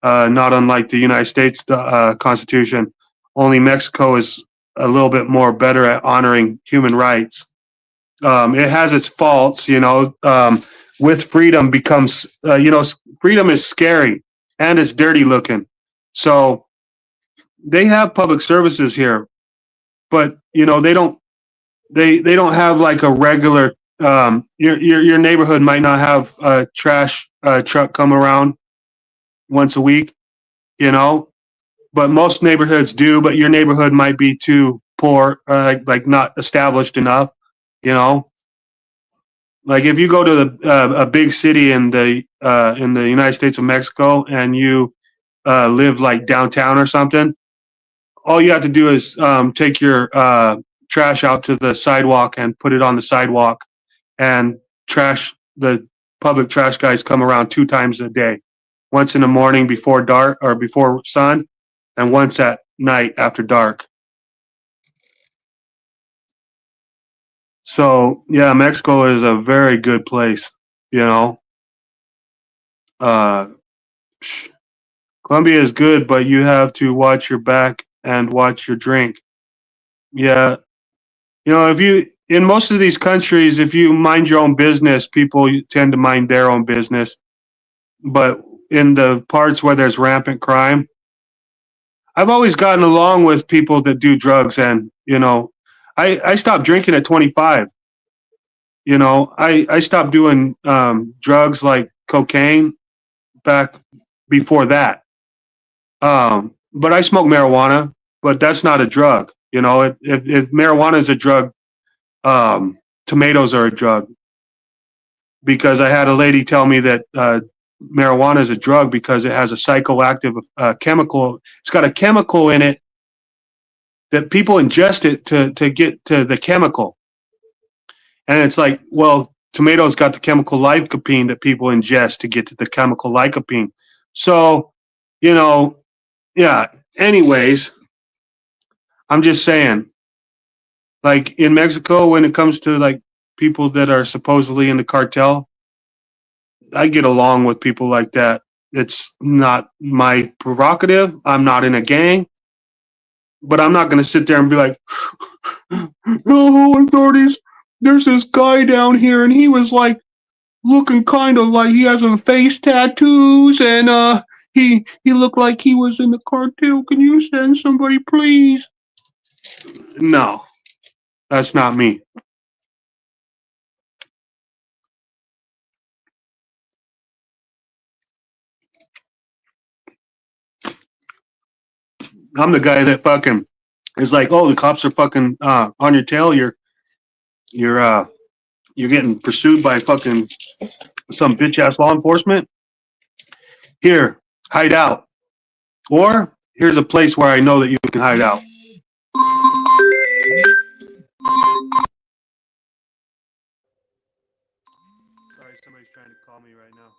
not unlike the United States Constitution. Only Mexico is a little bit more better at honoring human rights. It has its faults, with freedom becomes, freedom is scary and it's dirty looking. So they have public services here, but they don't have like a regular. Your neighborhood might not have a trash truck come around once a week, but most neighborhoods do. But your neighborhood might be too poor, like not established enough, Like if you go to a big city in the United States of Mexico and you live like downtown or something, all you have to do is take your trash out to the sidewalk and put it on the sidewalk, and the public trash guys come around 2 times a day, once in the morning before dark or before sun, and once at night after dark. So yeah, Mexico is a very good place. Uh, Colombia is good, but you have to watch your back and watch your drink. Yeah, if you in most of these countries, if you mind your own business, people tend to mind their own business. But in the parts where there's rampant crime, I've always gotten along with people that do drugs, and I stopped drinking at 25. I stopped doing drugs like cocaine back before that. But I smoke marijuana, but that's not a drug. If marijuana is a drug, tomatoes are a drug. Because I had a lady tell me that marijuana is a drug because it has a psychoactive chemical. It's got a chemical in it that people ingest it to get to the chemical. And it's like, well, tomatoes got the chemical lycopene that people ingest to get to the chemical lycopene. So, you know, yeah. Anyways, I'm just saying, like in Mexico, when it comes to like people that are supposedly in the cartel, I get along with people like that. It's not my prerogative. I'm not in a gang, but I'm not going to sit there and be like, oh, authorities, there's this guy down here and he was like looking kind of like he has some face tattoos and he looked like he was in the cartel. Can you send somebody, please? No, that's not me. I'm the guy that fucking is like, oh, the cops are fucking on your tail. You're you're getting pursued by fucking some bitch ass law enforcement. Here, hide out, or here's a place where I know that you can hide out. Sorry, somebody's trying to call me right now.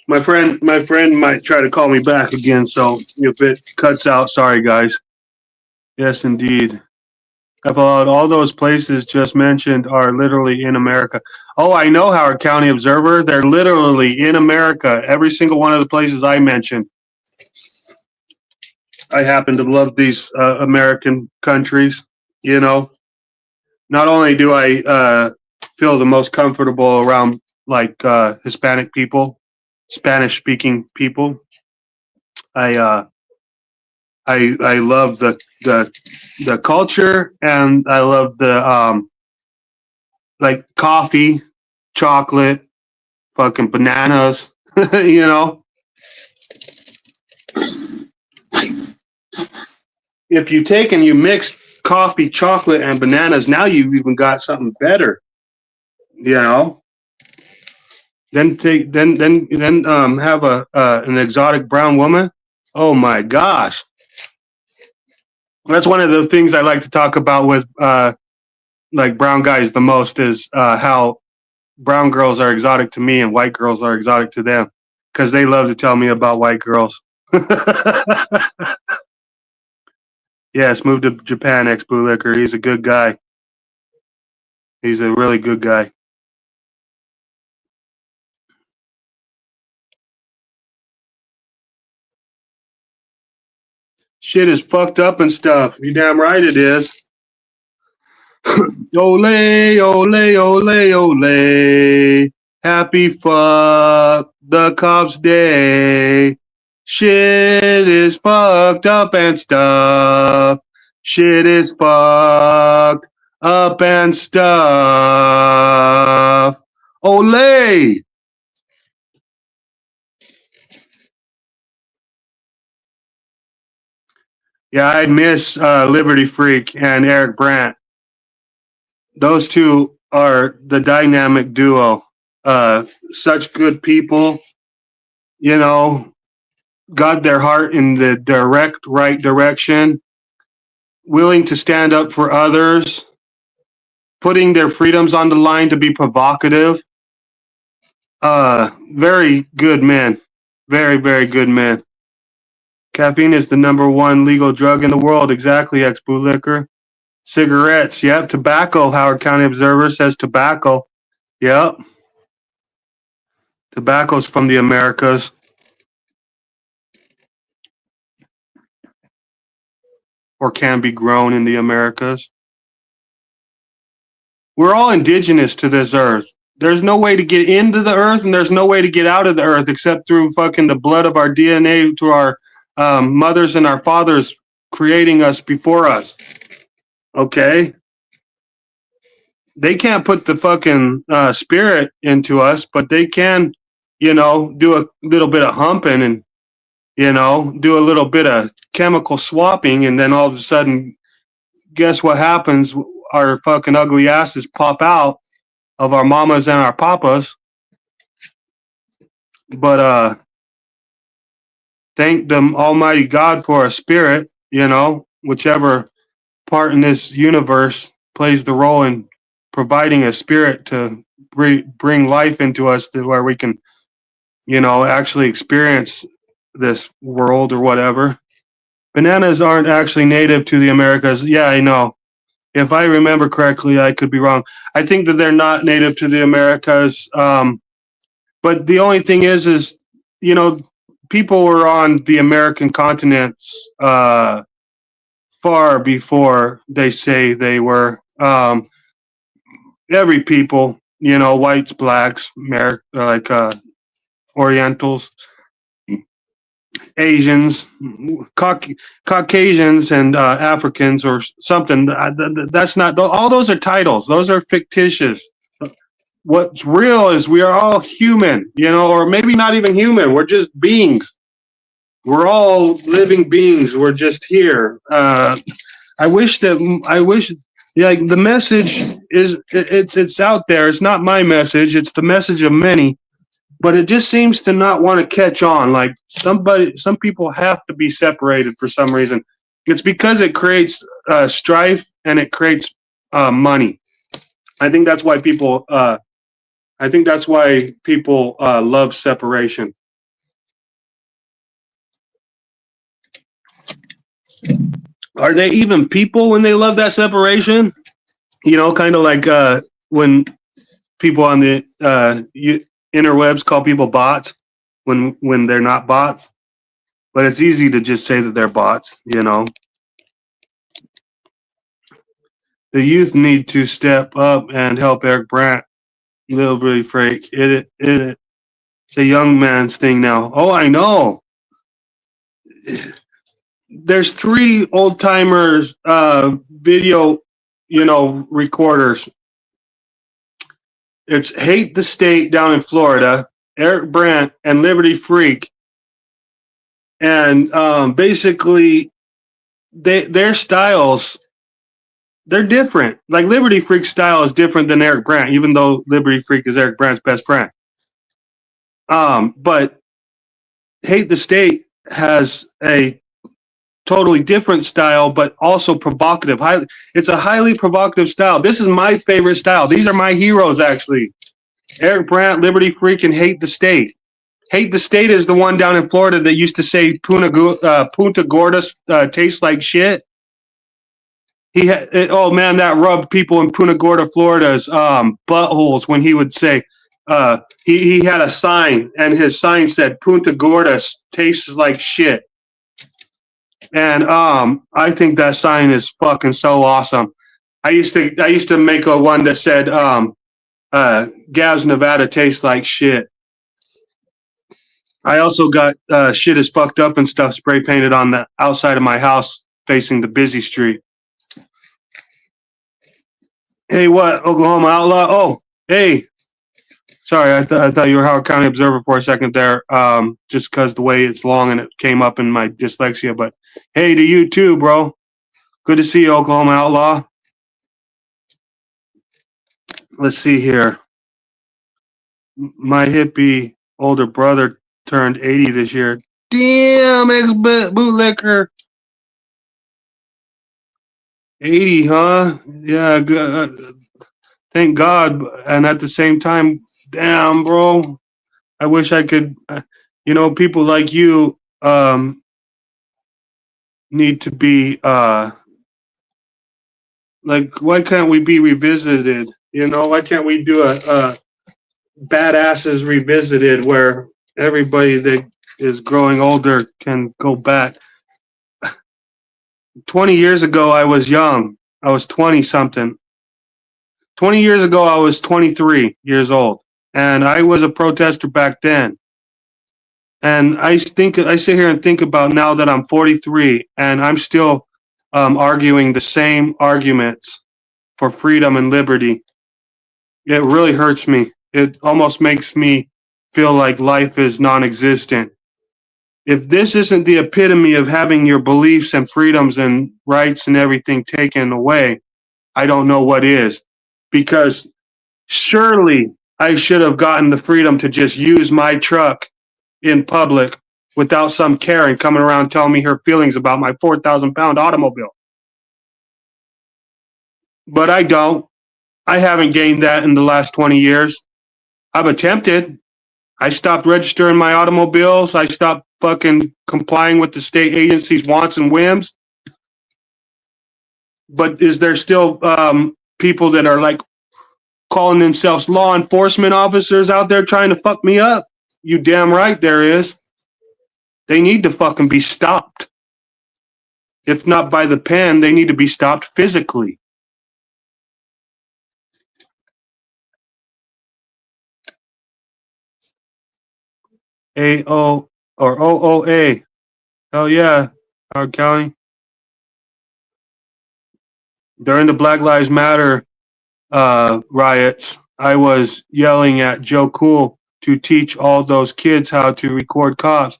My friend might try to call me back again. So if it cuts out, sorry guys. Yes, indeed. I thought all those places just mentioned are literally in America. Oh, I know, Howard County Observer. They're literally in America. Every single one of the places I mentioned. I happen to love these American countries. You know, not only do I feel the most comfortable around like Hispanic people, Spanish speaking people, I I love the culture, and I love the like coffee, chocolate, fucking bananas. You know, if you take and you mix coffee, chocolate, and bananas, now you've even got something better. You know, then take then have a an exotic brown woman. Oh my gosh, that's one of the things I like to talk about with like brown guys the most is how brown girls are exotic to me and white girls are exotic to them because they love to tell me about white girls. Yes, moved to Japan, ex bootlicker. He's a good guy. He's a really good guy. Shit is fucked up and stuff. You damn right it is. Ole, ole, ole, ole. Happy fuck the cops day. Shit is fucked up and stuff. Shit is fucked up and stuff. Ole! Yeah, I miss Liberty Freak and Eric Brandt. Those two are the dynamic duo. Such good people, you know, got their heart in the direct right direction, willing to stand up for others, putting their freedoms on the line to be provocative. Very good man. Very, very good man. Caffeine is the number one legal drug in the world. Exactly, ex bootlicker. Cigarettes. Yep. Tobacco. Howard County Observer says tobacco. Yep. Tobacco's from the Americas. Or can be grown in the Americas. We're all indigenous to this earth. There's no way to get into the earth and there's no way to get out of the earth except through fucking the blood of our DNA to our mothers and our fathers creating us before us. Okay? They can't put the fucking spirit into us, but they can, you know, do a little bit of humping and, you know, do a little bit of chemical swapping. And then all of a sudden, guess what happens? Our fucking ugly asses pop out of our mamas and our papas. But thank the Almighty God for a spirit, whichever part in this universe plays the role in providing a spirit to bring life into us to where we can, actually experience this world or whatever. Bananas aren't actually native to the Americas. Yeah, I know. If I remember correctly, I could be wrong. I think that they're not native to the Americas. But the only thing is, you know, people were on the American continents far before they say they were. Every people, whites, blacks, Orientals, Asians, Caucasians, and Africans, or something. That's not. All those are titles. Those are fictitious. What's real is we are all human, or maybe not even human. We're just beings. We're all living beings. We're just here. I wish, like, the message is it's out there. It's not my message. It's the message of many, but it just seems to not want to catch on. Like some people have to be separated for some reason. It's because it creates strife and it creates money. I think that's why people. Love separation. Are they even people when they love that separation? Kind of like when people on the interwebs call people bots when they're not bots. But it's easy to just say that they're bots. The youth need to step up and help Eric Brandt. Little Billy Freak. It's a young man's thing now. Oh, I know. There's 3 old timers video, recorders. It's Hate the State down in Florida, Eric Brandt, and Liberty Freak. And basically, their styles, they're different. Like Liberty Freak's style is different than Eric Brandt, even though Liberty Freak is Eric Brandt's best friend. But Hate the State has a totally different style, but also provocative. It's a highly provocative style. This is my favorite style. These are my heroes, actually. Eric Brandt, Liberty Freak, and Hate the State. Hate the State is the one down in Florida that used to say Punta Gorda tastes like shit. Oh man, that rubbed people in Punta Gorda, Florida's buttholes when he would say he had a sign and his sign said Punta Gorda tastes like shit. And I think that sign is fucking so awesome. I used to make a one that said Gav's Nevada tastes like shit. I also got shit is fucked up and stuff spray painted on the outside of my house facing the busy street. Hey, what? Oklahoma Outlaw? Oh, hey. Sorry, I thought you were Howard County Observer for a second there, just because the way it's long and it came up in my dyslexia. But hey to you too, bro. Good to see you, Oklahoma Outlaw. Let's see here. My hippie older brother turned 80 this year. Damn, ex-bootlicker. 80, huh? Yeah, good. Thank God. And at the same time, damn, bro. I wish I could, people like you need to be, like, why can't we be revisited? Why can't we do a Badasses Revisited where everybody that is growing older can go back? 20 years ago, I was young. I was 20 something. 20 years ago, I was 23 years old. And I was a protester back then. And I sit here and think about now that I'm 43 and I'm still arguing the same arguments for freedom and liberty. It really hurts me. It almost makes me feel like life is non-existent. If this isn't the epitome of having your beliefs and freedoms and rights and everything taken away, I don't know what is. Because surely I should have gotten the freedom to just use my truck in public without some Karen coming around telling me her feelings about my 4,000-pound automobile. But I don't. I haven't gained that in the last 20 years. I've attempted. I stopped registering my automobiles. I stopped fucking complying with the state agency's wants and whims. But is there still people that are like calling themselves law enforcement officers out there trying to fuck me up? You damn right there is. They need to fucking be stopped. If not by the pen, they need to be stopped physically. AO or OOA. Hell yeah, Howard County. During the Black Lives Matter riots, I was yelling at Joe Cool to teach all those kids how to record cops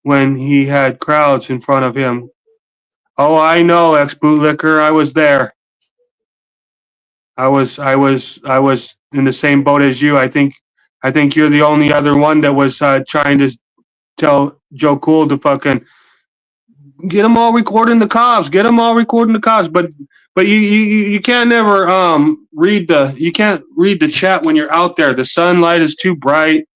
when he had crowds in front of him. Oh, I know, ex-bootlicker. I was there. I was in the same boat as you. I think you're the only other one that was trying to tell Joe Cool to fucking get them all recording the cops. Get them all recording the cops. But you can't never read the chat when you're out there. The sunlight is too bright.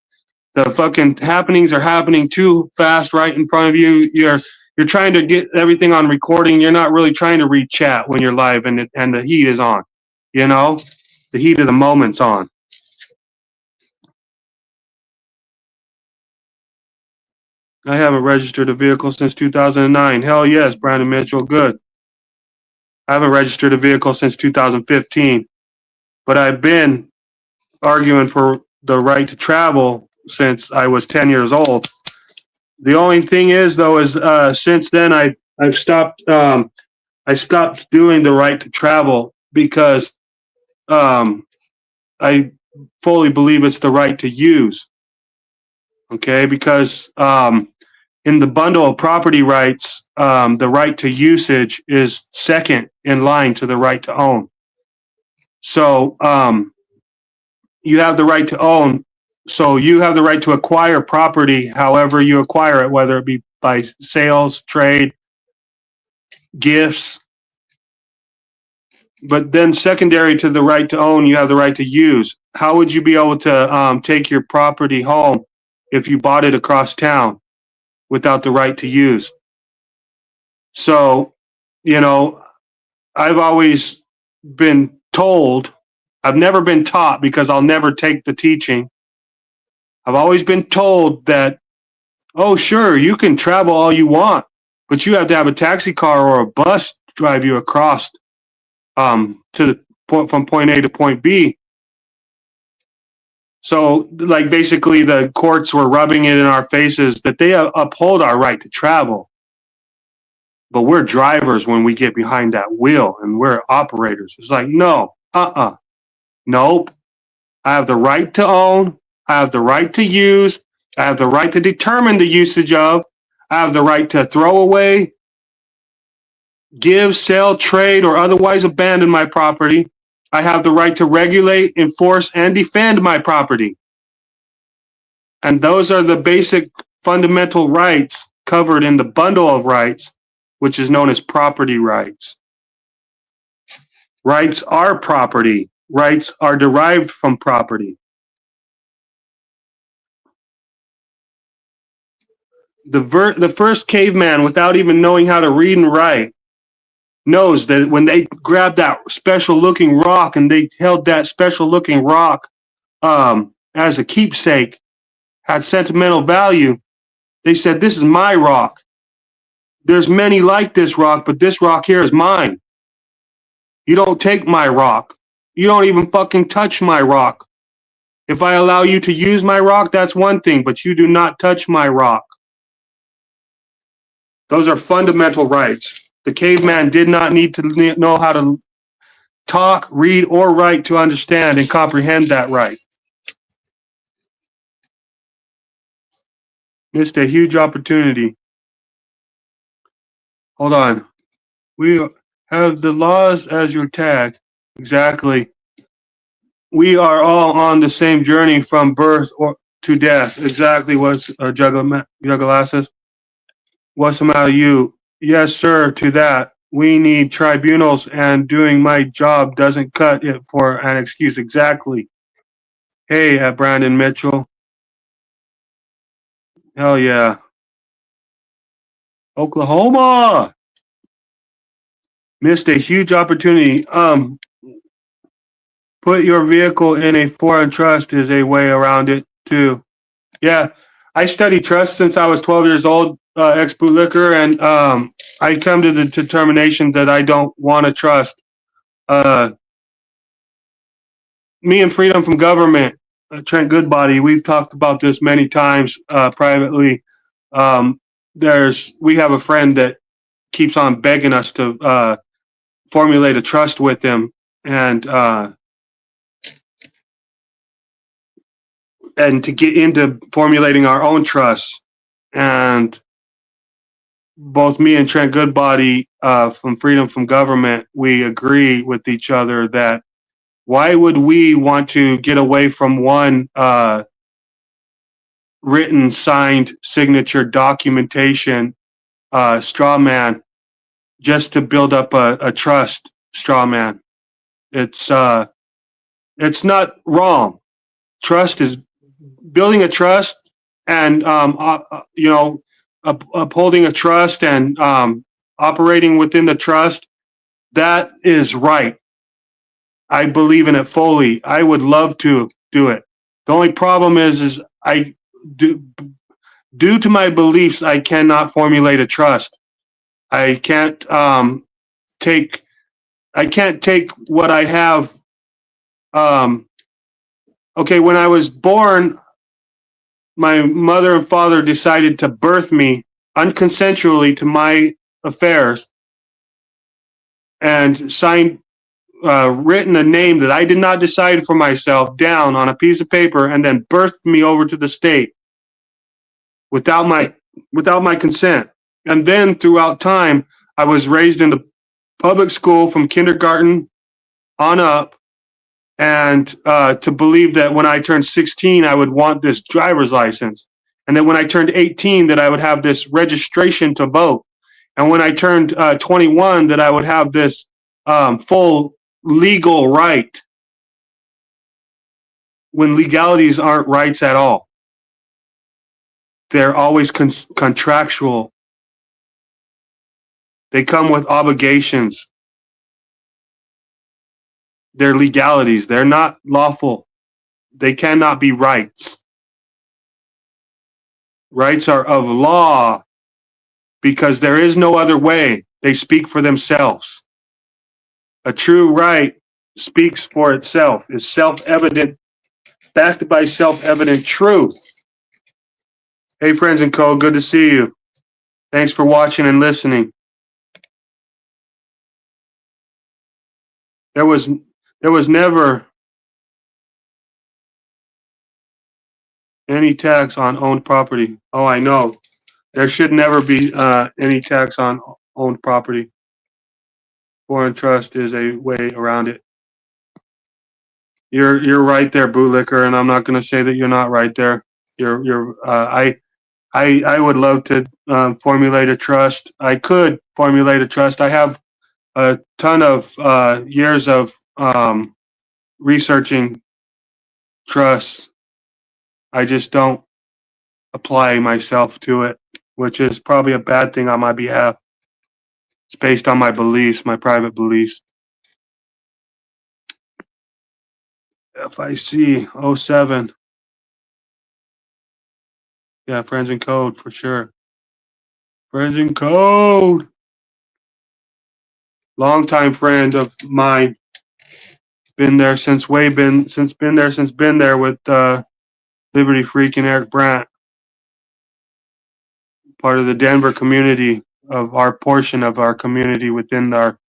The fucking happenings are happening too fast right in front of you. You're trying to get everything on recording. You're not really trying to read chat when you're live and the heat is on. You know, the heat of the moment's on. I haven't registered a vehicle since 2009. Hell yes, Brandon Mitchell, good. I haven't registered a vehicle since 2015, but I've been arguing for the right to travel since I was 10 years old. The only thing is, though, is since then I've stopped. I stopped doing the right to travel because I fully believe it's the right to use. Okay, because in the bundle of property rights, the right to usage is second in line to the right to own. So you have the right to own. So you have the right to acquire property however you acquire it, whether it be by sales, trade, gifts. But then secondary to the right to own, you have the right to use. How would you be able to take your property home if you bought it across town without the right to use? So, you know, I've always been told, I've never been taught because I'll never take the teaching. I've always been told that, oh, sure, you can travel all you want, but you have to have a taxi car or a bus drive you across to the point from point A to point B. So, like, basically the courts were rubbing it in our faces that they uphold our right to travel. But we're drivers when we get behind that wheel, and we're operators. It's like, no, nope. I have the right to own. I have the right to use. I have the right to determine the usage of. I have the right to throw away, give, sell, trade, or otherwise abandon my property. I have the right to regulate, enforce, and defend my property. And those are the basic fundamental rights covered in the bundle of rights, which is known as property rights. Rights are property. Rights are derived from property. The first caveman, without even knowing how to read and write, knows that when they grabbed that special looking rock and they held that special looking rock as a keepsake, had sentimental value, they said, this is my rock. There's many like this rock, but this rock here is mine. You don't take my rock. You don't even fucking touch my rock. If I allow you to use my rock, that's one thing, but you do not touch my rock. Those are fundamental rights. The caveman did not need to know how to talk, read, or write to understand and comprehend that right. Missed a huge opportunity. Hold on. We have the laws as your tag. Exactly. We are all on the same journey from birth or to death. Exactly what's Juggalasis? What's the matter you? Yes, sir, to that. We need tribunals, and doing my job doesn't cut it for an excuse. Exactly. Hey, Brandon Mitchell. Hell yeah. Oklahoma missed a huge opportunity. Put your vehicle in a foreign trust is a way around it too. Yeah, I studied trust since I was 12 years old, ex bootlicker, and I come to the determination that I don't want to trust. Uh, Me and Freedom from Government, Trent Goodbody, we've talked about this many times privately. Um, we have a friend that keeps on begging us to formulate a trust with him, and to get into formulating our own trusts. And both me and Trent Goodbody from Freedom from Government, we agree with each other that why would we want to get away from one written, signed, signature documentation straw man just to build up a trust straw man? It's not wrong. Trust is building a trust, and upholding a trust, and operating within the trust. That is right. I believe in it fully. I would love to do it. The only problem is I do, due to my beliefs, I cannot formulate a trust. I can't take. I can't take what I have. Okay, when I was born, my mother and father decided to birth me unconsensually to my affairs, and written a name that I did not decide for myself down on a piece of paper, and then birthed me over to the state without my consent. And then throughout time, I was raised in the public school from kindergarten on up, and to believe that when I turned 16, I would want this driver's license, and that when I turned 18, that I would have this registration to vote, and when I turned 21, that I would have this full legal right, when legalities aren't rights at all. They're always contractual. They come with obligations. They're legalities. They're not lawful. They cannot be rights. Rights are of law because there is no other way. They speak for themselves. A true right speaks for itself, is self-evident, backed by self-evident truth. Hey, friends and co, good to see you. Thanks for watching and listening. There was never any tax on owned property. Oh, I know. There should never be any tax on owned property. Foreign trust is a way around it. You're right there, bootlicker, and I'm not going to say that you're not right there. I would love to formulate a trust. I could formulate a trust. I have a ton of years of researching trusts. I just don't apply myself to it, which is probably a bad thing on my behalf. It's based on my beliefs, my private beliefs. FIC 07. Yeah, Friends in Code for sure. Friends in Code. Longtime friend of mine. Been there since been there with Liberty Freak and Eric Brandt. Part of the Denver community, of our portion of our community within our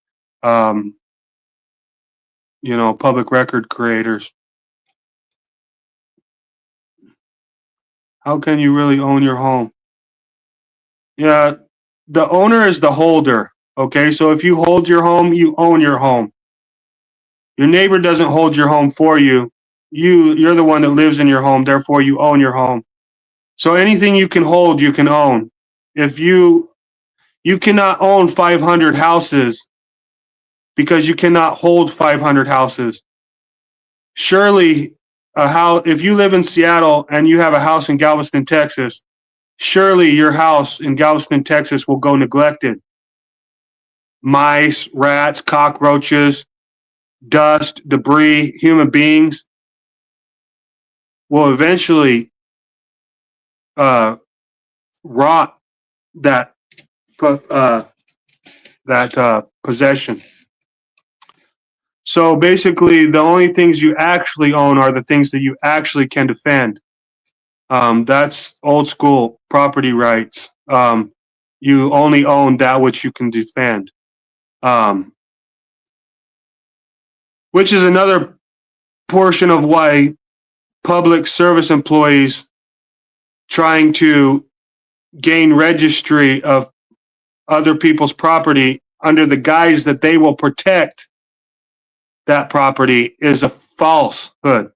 public record creators. How can you really own your home? Yeah, the owner is the holder. Okay, so if you hold your home, you own your home. Your neighbor doesn't hold your home for you. you're the one that lives in your home, therefore you own your home. So anything you can hold, you can own. If you cannot own 500 houses because you cannot hold 500 houses. Surely a house, if you live in Seattle and you have a house in Galveston, Texas, surely your house in Galveston, Texas will go neglected. Mice, rats, cockroaches, dust, debris, human beings will eventually rot that possession. So basically, the only things you actually own are the things that you actually can defend. That's old school property rights. You only own that which you can defend, um, which is another portion of why public service employees trying to gain registry of other people's property under the guise that they will protect that property is a falsehood.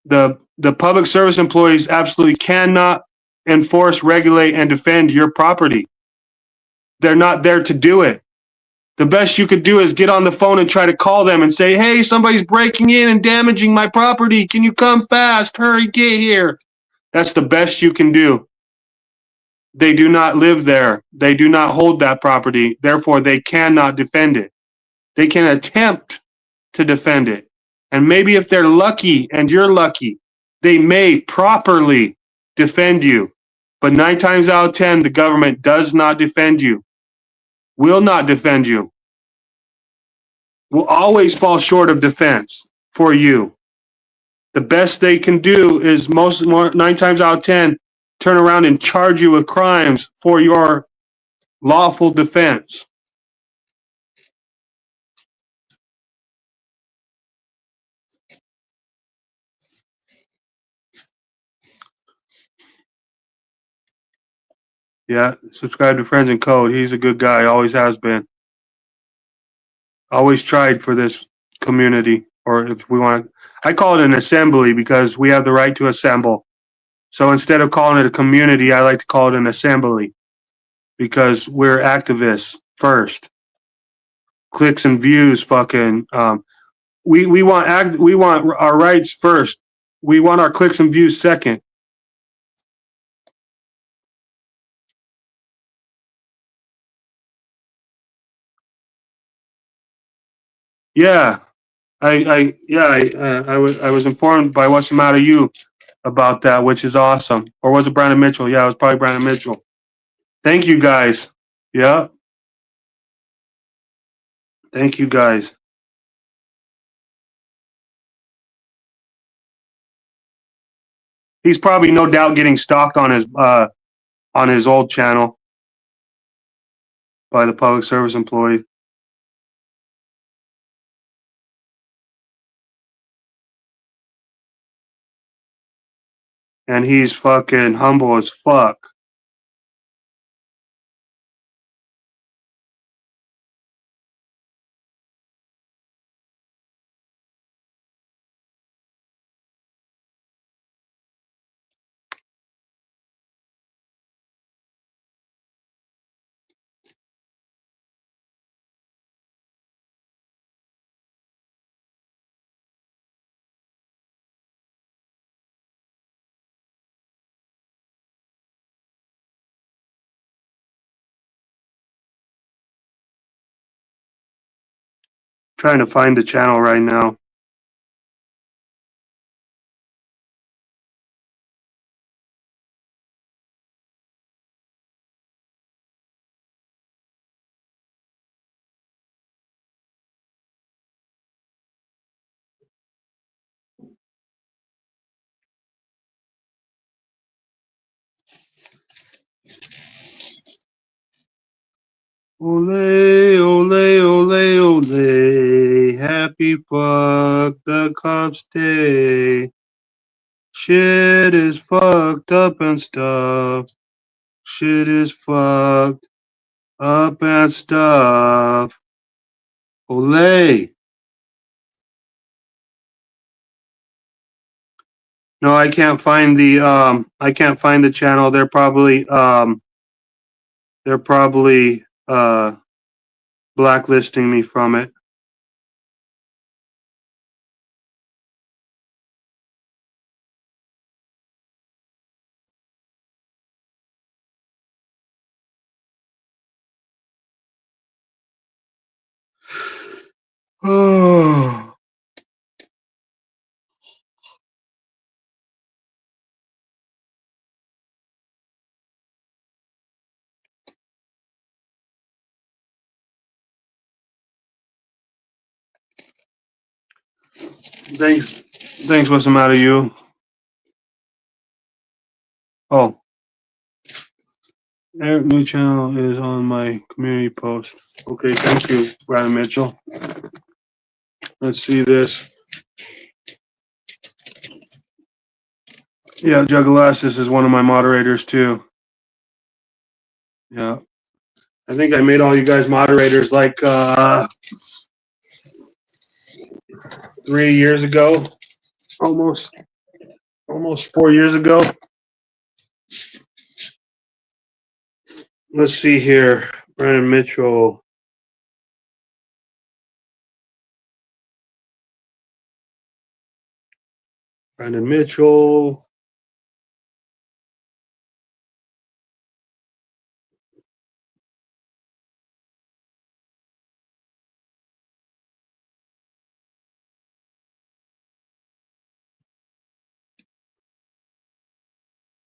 The public service employees absolutely cannot enforce, regulate, and defend your property. They're not there to do it. The best you could do is get on the phone and try to call them and say, hey, somebody's breaking in and damaging my property. Can you come fast? Hurry, get here. That's the best you can do. They do not live there. They do not hold that property. Therefore, they cannot defend it. They can attempt to defend it. And maybe if they're lucky and you're lucky, they may properly defend you. But 9 times out of 10, the government does not defend you, will not defend you, will always fall short of defense for you. The best they can do is 9 times out of 10, turn around and charge you with crimes for your lawful defense. Yeah, subscribe to Friends and Code. He's a good guy, always has been. Always tried for this community, or if we want to, I call it an assembly because we have the right to assemble. So instead of calling it a community, I like to call it an assembly because we're activists first. Clicks and views, fucking. We want our rights first. We want our clicks and views second. Yeah, I was informed by What's the Matter You about that, which is awesome. Or was it Brandon Mitchell? Yeah, it was probably Brandon Mitchell. Thank you guys. Yeah, thank you guys. He's probably no doubt getting stalked on his old channel by the public service employee. And he's fucking humble as fuck. Trying to find the channel right now. Ole, ole, ole, ole. Happy fuck the cops day. Shit is fucked up and stuff. Shit is fucked up and stuff. Ole. No, I can't find the channel. They're probably blacklisting me from it. Oh. Thanks. What's the matter, you? Oh, Eric, new channel is on my community post. Okay, thank you, Brian Mitchell. Let's see this. Yeah, Juggalasis is one of my moderators too. Yeah. I think I made all you guys moderators like 3 years ago. Almost 4 years ago. Let's see here. Brandon Mitchell. Brandon Mitchell.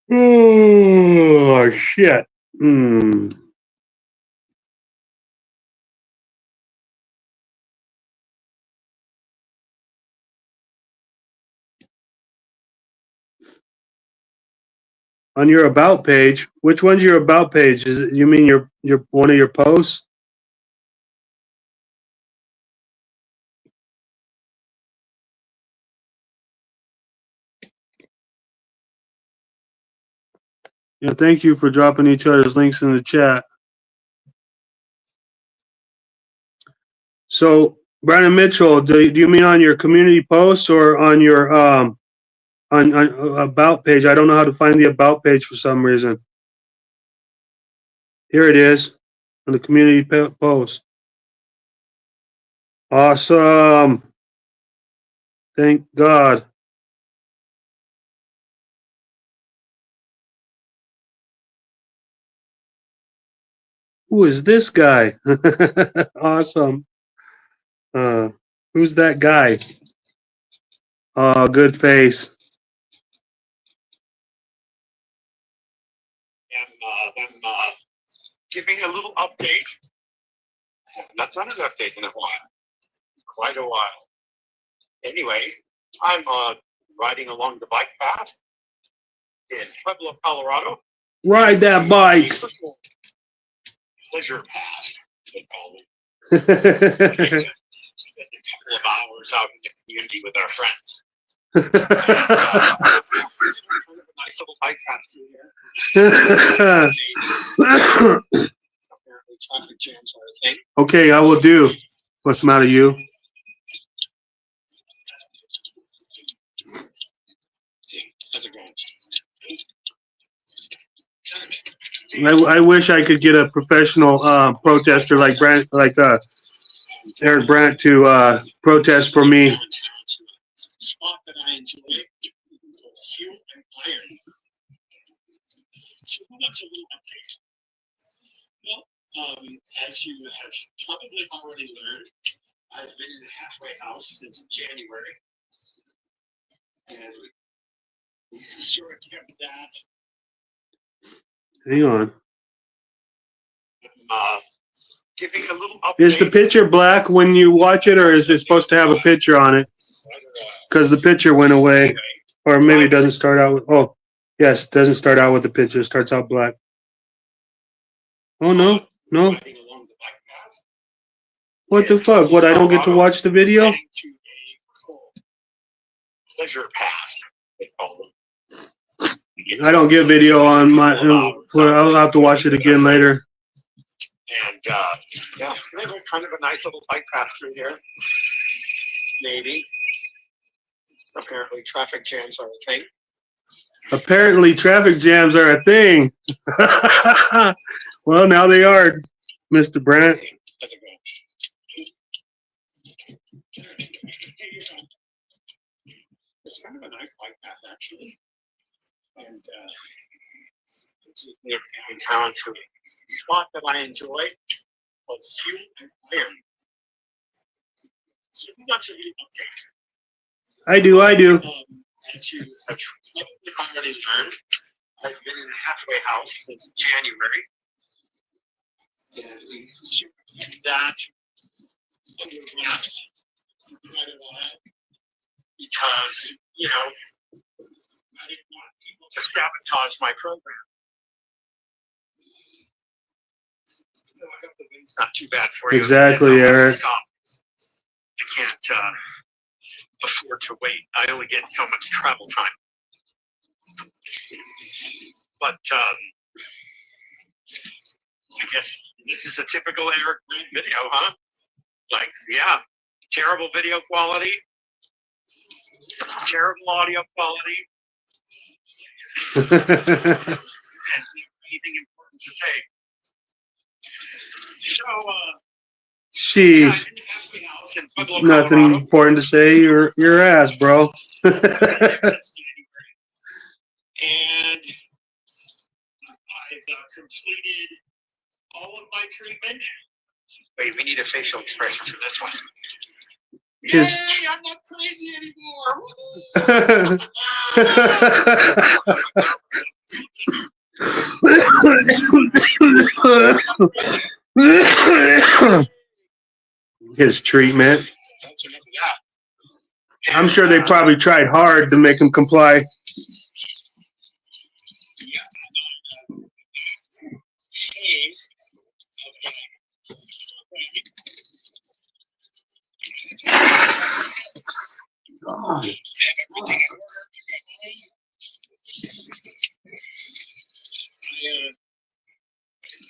Oh, shit. On your about page, which one's your about page? Is it, you mean your one of your posts? Yeah, thank you for dropping each other's links in the chat. So, Brandon Mitchell, do you mean on your community posts or on your on about page? I don't know how to find the about page for some reason. Here it is on the community post. Awesome. Thank God. Who is this guy? Awesome. Who's that guy? Oh, good face. I'm giving a little update. I have not done an update in a while. Quite a while. Anyway, I'm riding along the bike path in Pueblo, Colorado. Ride that bike. Pleasure path, they call it. Spend a couple of hours out in the community with our friends. Nice little bike path through here. Apparently traffic jams are a thing. Okay, I will do. What's the matter, you? How's it going? I wish I could get a professional protester like Eric Brandt to protest for me. Spot that I enjoy, fuel and iron. So that's a little update. Well, as you have probably already learned, I've been in the halfway house since January, and we sort of kept that. Hang on. Giving a little update. Is the picture black when you watch it, or is it supposed to have a picture on it? Because the picture went away, or maybe it doesn't start out with. Oh, yes, it doesn't start out with the picture. It starts out black. Oh no, no. What the fuck? What? I don't get to watch the video? Pleasure path, they call them. I don't get video on my. I'll have to watch it again later. And yeah, kind of a nice little bike path through here. Maybe. Apparently, traffic jams are a thing. Apparently, traffic jams are a thing. Well, now they are, Mr. Brant. How's it going? It's kind of a nice bike path, actually. And it's near downtown to a spot that I enjoy called Fuel and Iron. So we got some update. I do. As you have probably already learned, I've been in the halfway house since January. And we kept that under wraps for quite a while because, you know, I didn't want people to sabotage my program. So I hope the wind's not too bad for you. Exactly, Eric. Stop. I can't afford to wait. I only get so much travel time. But I guess this is a typical Eric Grant video, huh? Like, yeah, terrible video quality, terrible audio quality. Anything important to say? So, Sheesh. Nothing important to say. Your ass, bro. And I've completed all of my treatment. Wait, we need a facial expression for this one. Yay, I'm not crazy anymore. His treatment. That's enough of that. I'm sure they probably tried hard to make him comply. Phase of everything in order to get home.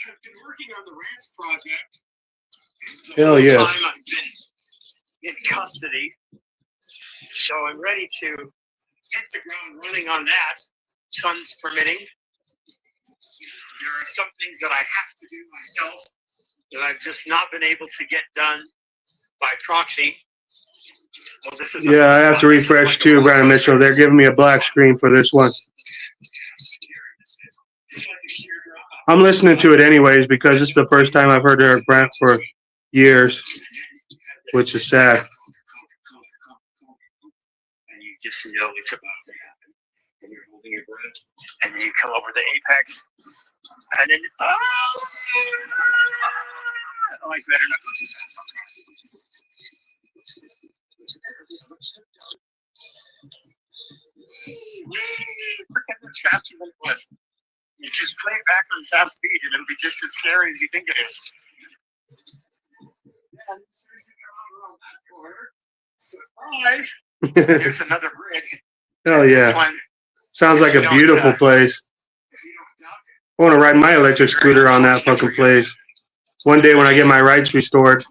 I've been working on the ranch project. Hell yes. Time I've been in custody, so I'm ready to hit the ground running on that, funds permitting. There are some things that I have to do myself that I've just not been able to get done by proxy. Well, this is Yeah, I have to refresh too, Brandon Mitchell. They're giving me a black screen for this one. I'm listening to it anyways because it's the first time I've heard Eric Brant for years, which is sad. And you just know it's about to happen. And you're holding your breath. And then you come over the apex. And then, oh, I better not go too fast. Pretend it's faster than it was. You just play it back on fast speed and it'll be just as scary as you think it is. And as soon as you come around that corner, surprise, there's another bridge. Hell yeah. Sounds like a beautiful place. I want to ride my electric scooter on that fucking place. One day when I get my rights restored.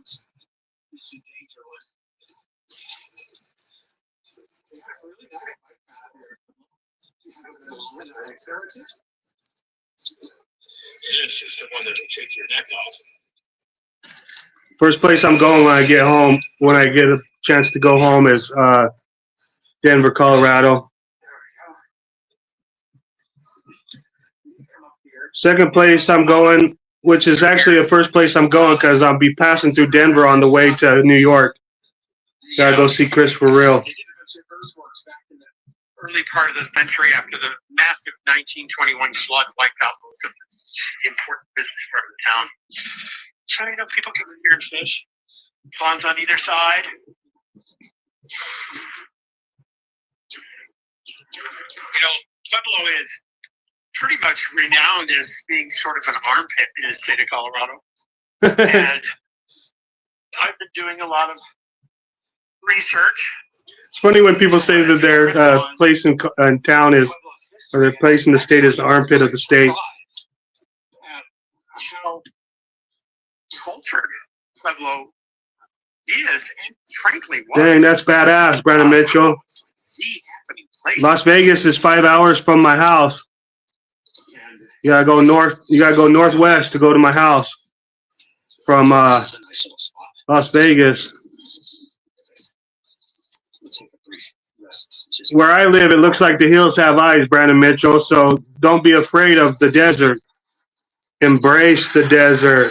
This is the one that'll take your neck off. First place I'm going when I get home, when I get a chance to go home, is Denver, Colorado. Second place I'm going, which is actually the first place I'm going because I'll be passing through Denver on the way to New York. Gotta go see Chris for real. Early part of the century, after the massive 1921 flood wiped out most of the important business part of the town. So, you know, people come in here and fish. Ponds on either side. You know, Pueblo is pretty much renowned as being sort of an armpit in the state of Colorado. And I've been doing a lot of research. It's funny when people say that their place in town is, or their place in the state is the armpit of the state. How cultured Pueblo is, and frankly, Dang, that's badass, Brandon Mitchell. The happening place. Las Vegas is 5 hours from my house. And You gotta go north. You gotta go northwest to go to my house from this is a nice little spot. Las Vegas. Let's take a brief rest. Just Where I live, it looks like the hills have eyes, Brandon Mitchell. So don't be afraid of the desert. Embrace the desert.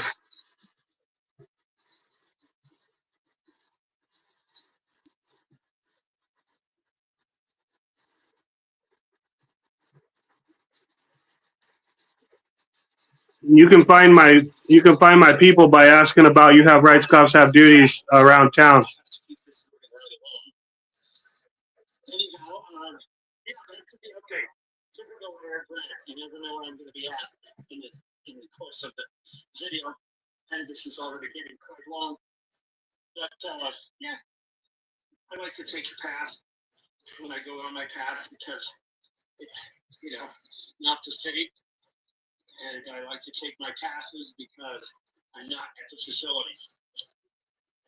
You can find my people by asking about you have rights, cops have duties around town. have to keep this moving right along. Anyhow, yeah, that could be okay. Typical Eric Grant. You never know where I'm going to be at in the course of the video. And this is already getting quite long. But yeah, I like to take the path when I go on my path because it's, not the city. And I like to take my passes because I'm not at the facility.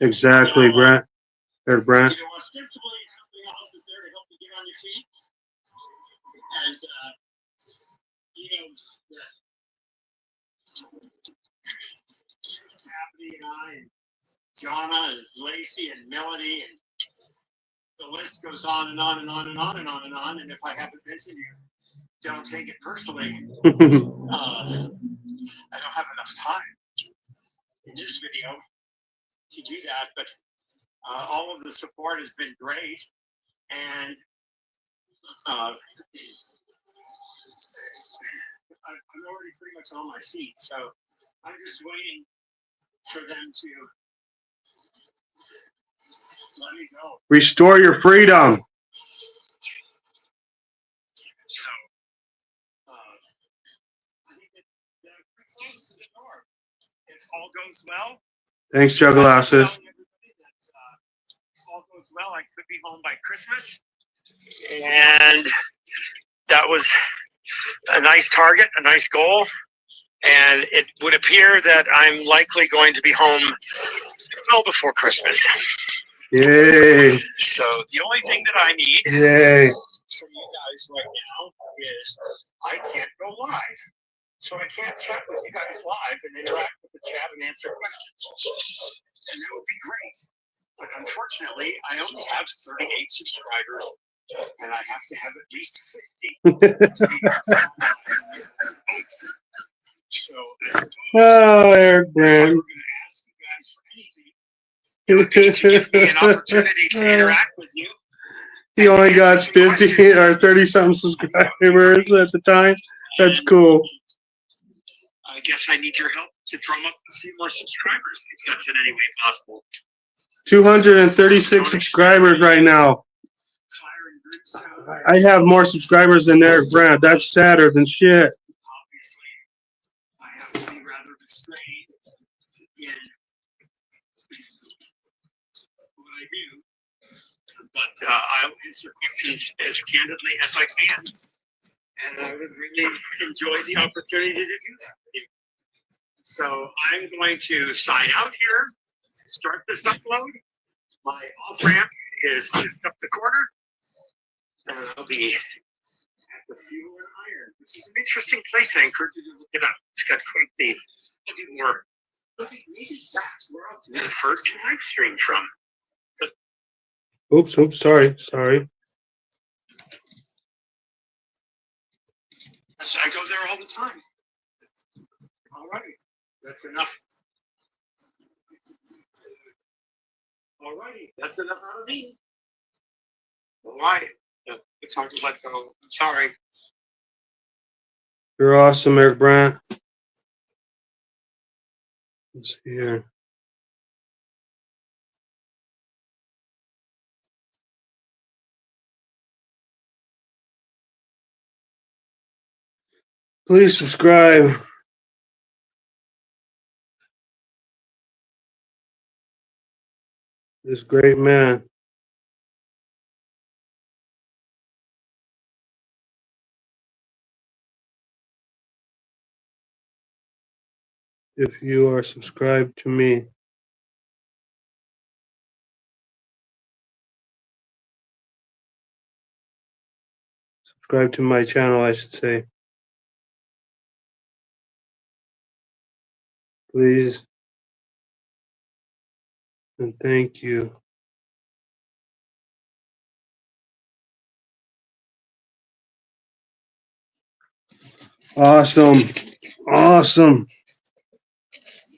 Exactly, Brent. There's Brent. Ostensibly, somebody else is there to help you get on your feet. And, that Abby and I and Jonna and Lacey and Melody and the list goes on and on and on and on and on and on. And if I haven't mentioned you, don't take it personally. I don't have enough time in this video to do that, but all of the support has been great, and I'm already pretty much on my feet, so I'm just waiting for them to let me go. Restore your freedom. So I think that they're pretty close to the door. If all goes well. Thanks, Jugglasses. If all goes well, I could be home by Christmas. And that was a nice target, a nice goal. And it would appear that I'm likely going to be home well before Christmas. Yay. So the only thing that I need Yay. from you guys right now is I can't go live. So I can't chat with you guys live and interact with the chat and answer questions. And that would be great. But unfortunately, I only have 38 subscribers, and I have to have at least 50. So, Oh, Eric Brand. I'm going to ask you guys for anything. It would be to give me an opportunity to interact with you. He only got 50 or 30-something subscribers at the time. That's cool. I guess I need your help to drum up a few more subscribers, if that's in any way possible. 236 subscribers right now. I have more subscribers than Eric Brand. That's sadder than shit. Obviously, I have to be rather restrained in what I do, but I'll answer questions as candidly as I can, and I would really enjoy the opportunity to do that with you. So I'm going to sign out here, start this upload. My off ramp is just up the corner, and I'll be at the Fuel and Iron, which is an interesting place. I encourage you to look it up. It's got quite the. I'll do more. Look at maybe that's where I'll do the first live stream from. Oops, sorry. I go there all the time. All right, that's enough. All righty, that's enough out of me. All right, it's hard to let go. I'm sorry. You're awesome, Eric Brand. Let's see here. Please subscribe. This great man. If you are subscribed to me. Subscribe to my channel, I should say. Please. And thank you. Awesome. Awesome.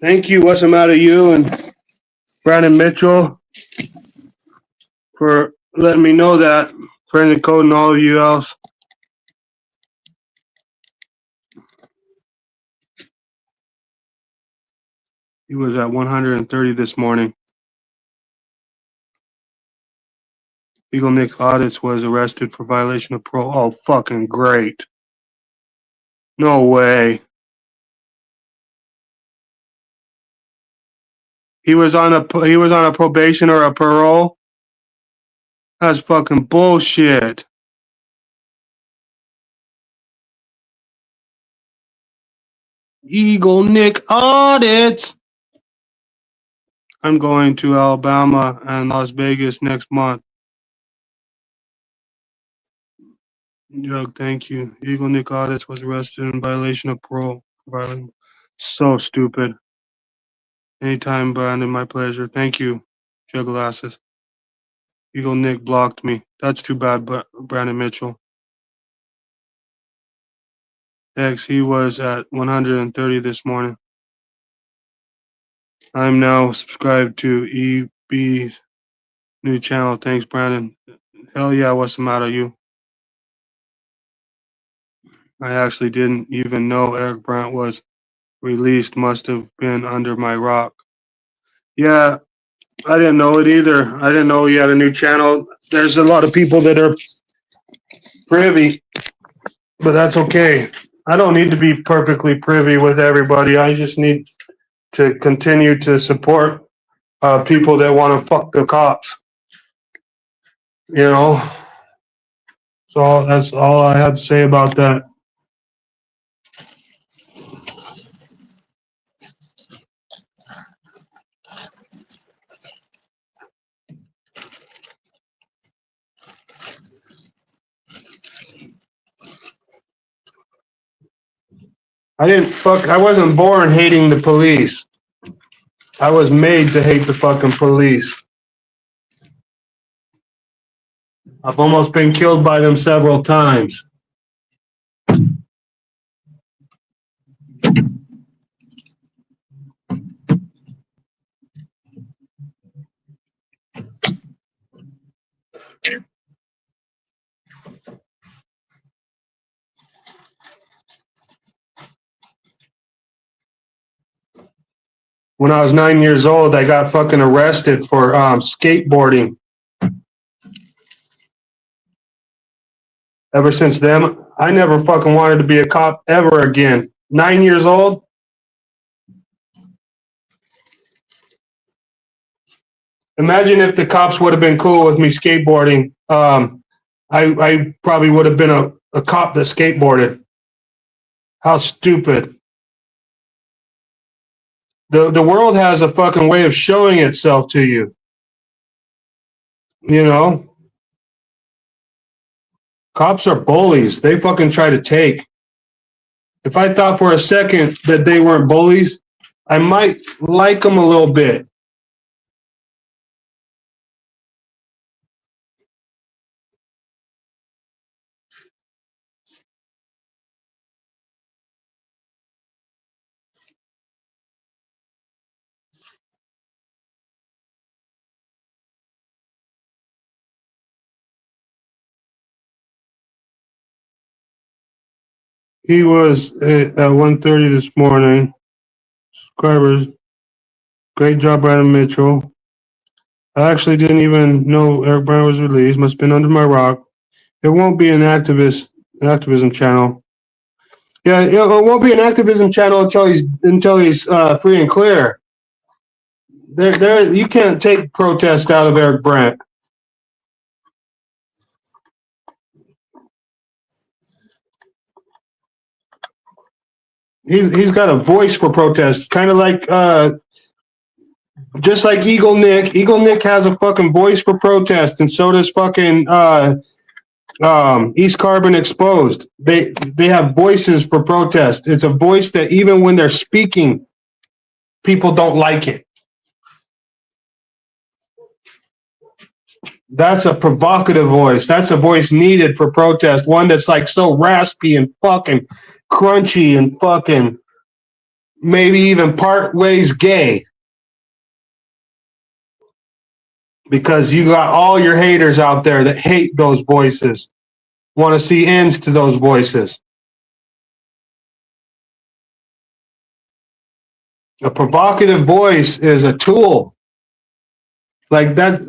Thank you. What's the matter, you and Brandon Mitchell, for letting me know that. Friend and code and all of you else. He was at 130 this morning. Eagle Nick Audits was arrested for violation of parole. Oh, fucking great. No way. He was on a probation or a parole? That's fucking bullshit. Eagle Nick Audits. I'm going to Alabama and Las Vegas next month. Doug, thank you. Eagle Nick Audits was arrested in violation of parole. So stupid. Anytime, Brandon, my pleasure. Thank you, Jugglasses. Eagle Nick blocked me. That's too bad, but Brandon Mitchell. X, he was at 130 this morning. I'm now subscribed to EB's new channel. Thanks, Brandon. Hell yeah, what's the matter, you? I actually didn't even know Eric Brandt was released. Must have been under my rock. Yeah, I didn't know it either. I didn't know he had a new channel. There's a lot of people that are privy, but that's okay. I don't need to be perfectly privy with everybody. I just need to continue to support people that want to fuck the cops. You know? So that's all I have to say about that. I wasn't born hating the police. I was made to hate the fucking police. I've almost been killed by them several times. When I was 9 years old, I got fucking arrested for skateboarding. Ever since then, I never fucking wanted to be a cop ever again. 9 years old? Imagine if the cops would have been cool with me skateboarding. I probably would have been a cop that skateboarded. How stupid. The world has a fucking way of showing itself to you. You know? Cops are bullies. They fucking try to take. If I thought for a second that they weren't bullies, I might like them a little bit. He was at 1:30 this morning. Subscribers. Great job, Brandon Mitchell. I actually didn't even know Eric Brown was released. Must have been under my rock. It won't be an activism channel. Yeah, it won't be an activism channel until he's free and clear. There, you can't take protest out of Eric Brandt. He's got a voice for protest, kind of like just like Eagle Nick. Eagle Nick has a fucking voice for protest, and so does fucking East Carbon Exposed. They have voices for protest. It's a voice that even when they're speaking, people don't like it. That's a provocative voice. That's a voice needed for protest. One that's like so raspy and fucking crunchy and fucking maybe even part ways gay. Because you got all your haters out there that hate those voices, want to see ends to those voices. A provocative voice is a tool. Like that.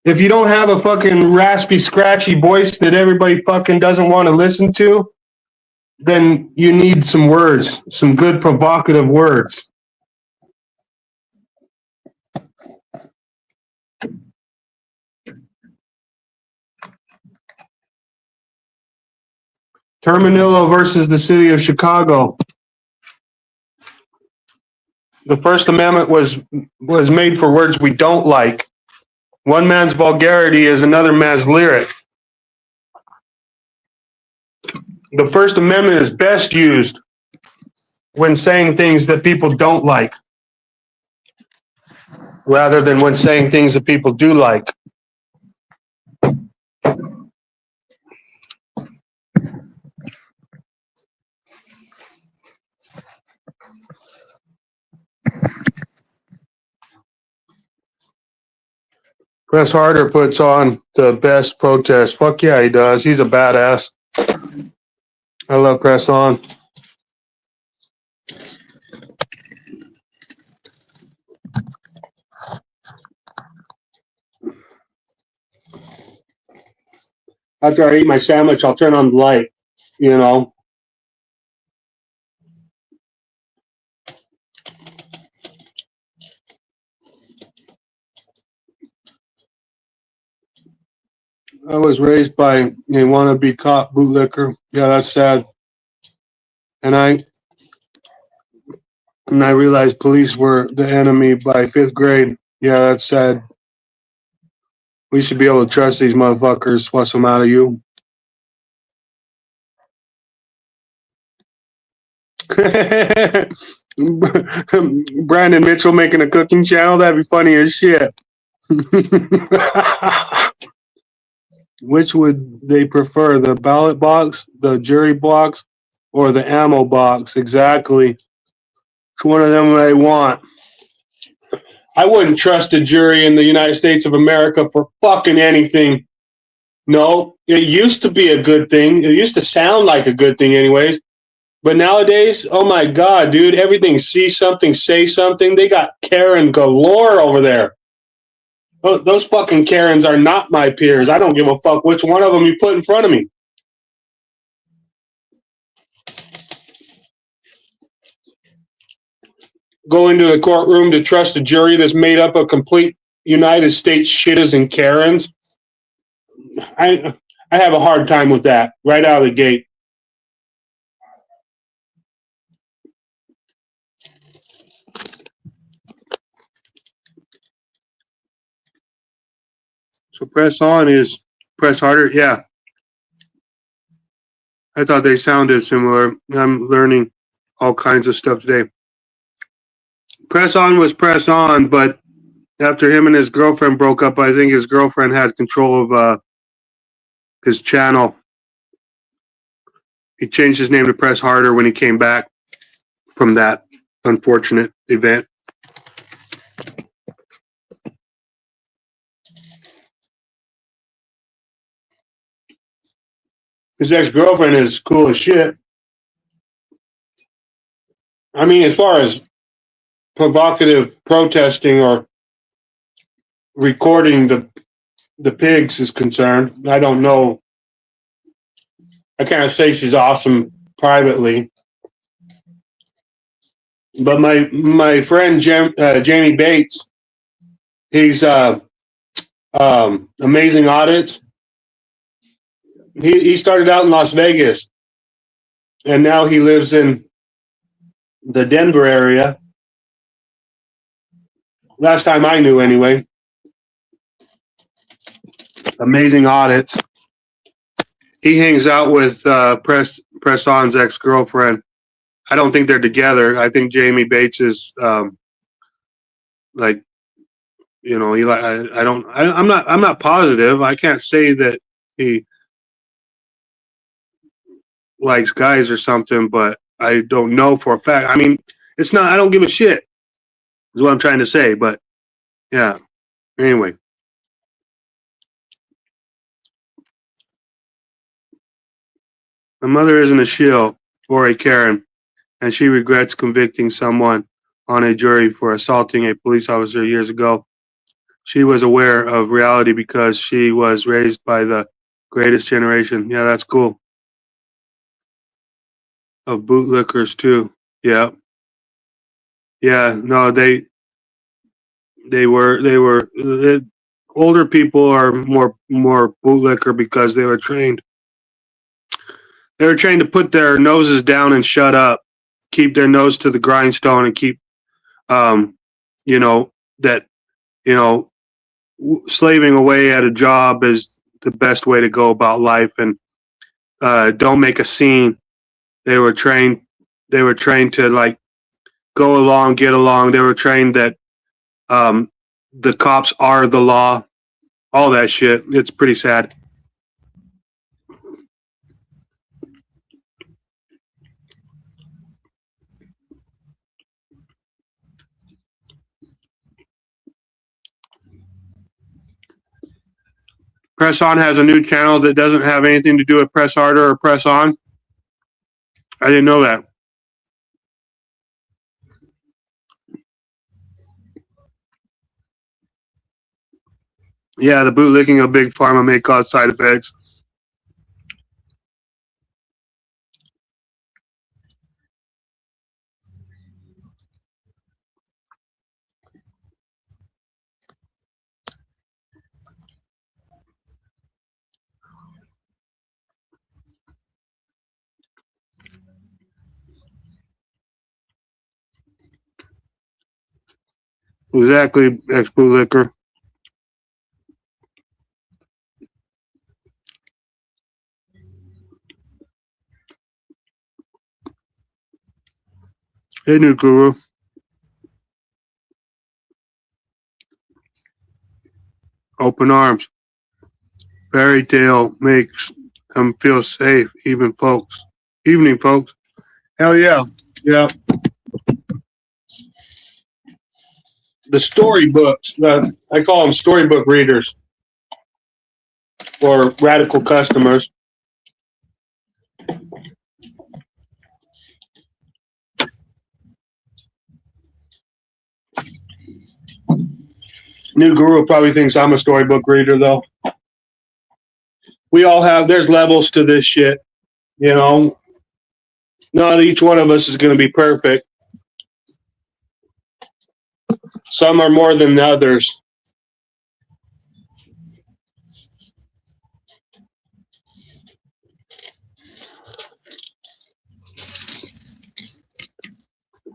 If you don't have a fucking raspy, scratchy voice that everybody fucking doesn't want to listen to, then you need some words, some good provocative words. Terminillo versus the city of Chicago. The First Amendment was made for words we don't like. One man's vulgarity is another man's lyric. The First Amendment is best used when saying things that people don't like, rather than when saying things that people do like. Press Harder puts on the best protest. Fuck yeah, he does. He's a badass. I love Press On. After I eat my sandwich, I'll turn on the light, you know. I was raised by a wannabe cop bootlicker. Yeah, that's sad. And I realized police were the enemy by 5th grade. Yeah, that's sad. We should be able to trust these motherfuckers. What's them out of you? Brandon Mitchell making a cooking channel. That'd be funny as shit. Which would they prefer, the ballot box, the jury box, or the ammo box? Exactly. Which one of them they want? I wouldn't trust a jury in the United States of America for fucking anything. No, it used to be a good thing. It used to sound like a good thing anyways. But nowadays, oh my God, dude, everything see something, say something. They got Karen galore over there. Those fucking Karens are not my peers. I don't give a fuck which one of them you put in front of me. Go into the courtroom to trust a jury that's made up of complete United States shitters and Karens. I have a hard time with that right out of the gate. So Press On is Press Harder. Yeah. I thought they sounded similar. I'm learning all kinds of stuff today. Press On was Press On, but after him and his girlfriend broke up, I think his girlfriend had control of his channel. He changed his name to Press Harder when he came back from that unfortunate event. His ex-girlfriend is cool as shit. I mean, as far as provocative protesting or recording the pigs is concerned, I don't know. I can't say she's awesome privately. But my friend Jamie Bates, he's Amazing Audits. He started out in Las Vegas, and now he lives in the Denver area. Last time I knew, anyway. Amazing Audits. He hangs out with Press On's ex-girlfriend. I don't think they're together. I think Jamie Bates is like, you know, he like I don't I'm not positive. I can't say that he likes guys or something, but I don't know for a fact. I mean, it's not. I don't give a shit. Is what I'm trying to say. But yeah. Anyway, my mother isn't a shill or a Karen, and she regrets convicting someone on a jury for assaulting a police officer years ago. She was aware of reality because she was raised by the greatest generation. Yeah, that's cool. Of bootlickers too. Yeah. Yeah, no, they were older people are more bootlicker because they were trained to put their noses down and shut up, keep their nose to the grindstone, and keep um you know that you know slaving away at a job is the best way to go about life, and don't make a scene. They were trained. They were trained to like go along, get along. They were trained that um, the cops are the law. All that shit. It's pretty sad. Press On has a new channel that doesn't have anything to do with Press Harder or Press On. I didn't know that. Yeah, the bootlicking of Big Pharma may cause side effects. Exactly, ex-bootlicker. Hey, new guru. Open arms. Fairy tale makes them feel safe, even folks. Evening, folks. Hell yeah. Yeah. The storybooks. I call them storybook readers or radical customers. New guru probably thinks I'm a storybook reader, though. We all have, there's levels to this shit. You know, not each one of us is going to be perfect. Some are more than others.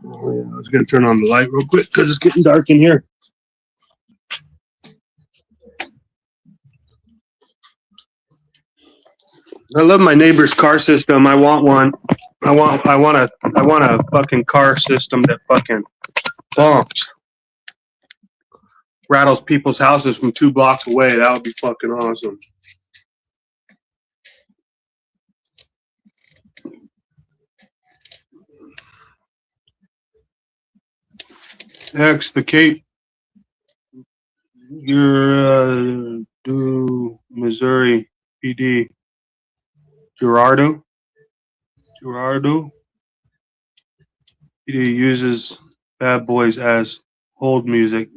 Oh, yeah. I was going to turn on the light real quick because it's getting dark in here. I love my neighbor's car system. I want one. I want a fucking car system that fucking bumps, rattles people's houses from 2 blocks away. That would be fucking awesome. X the Cape. You're Missouri PD. Gerardo. He uses Bad Boys as hold music.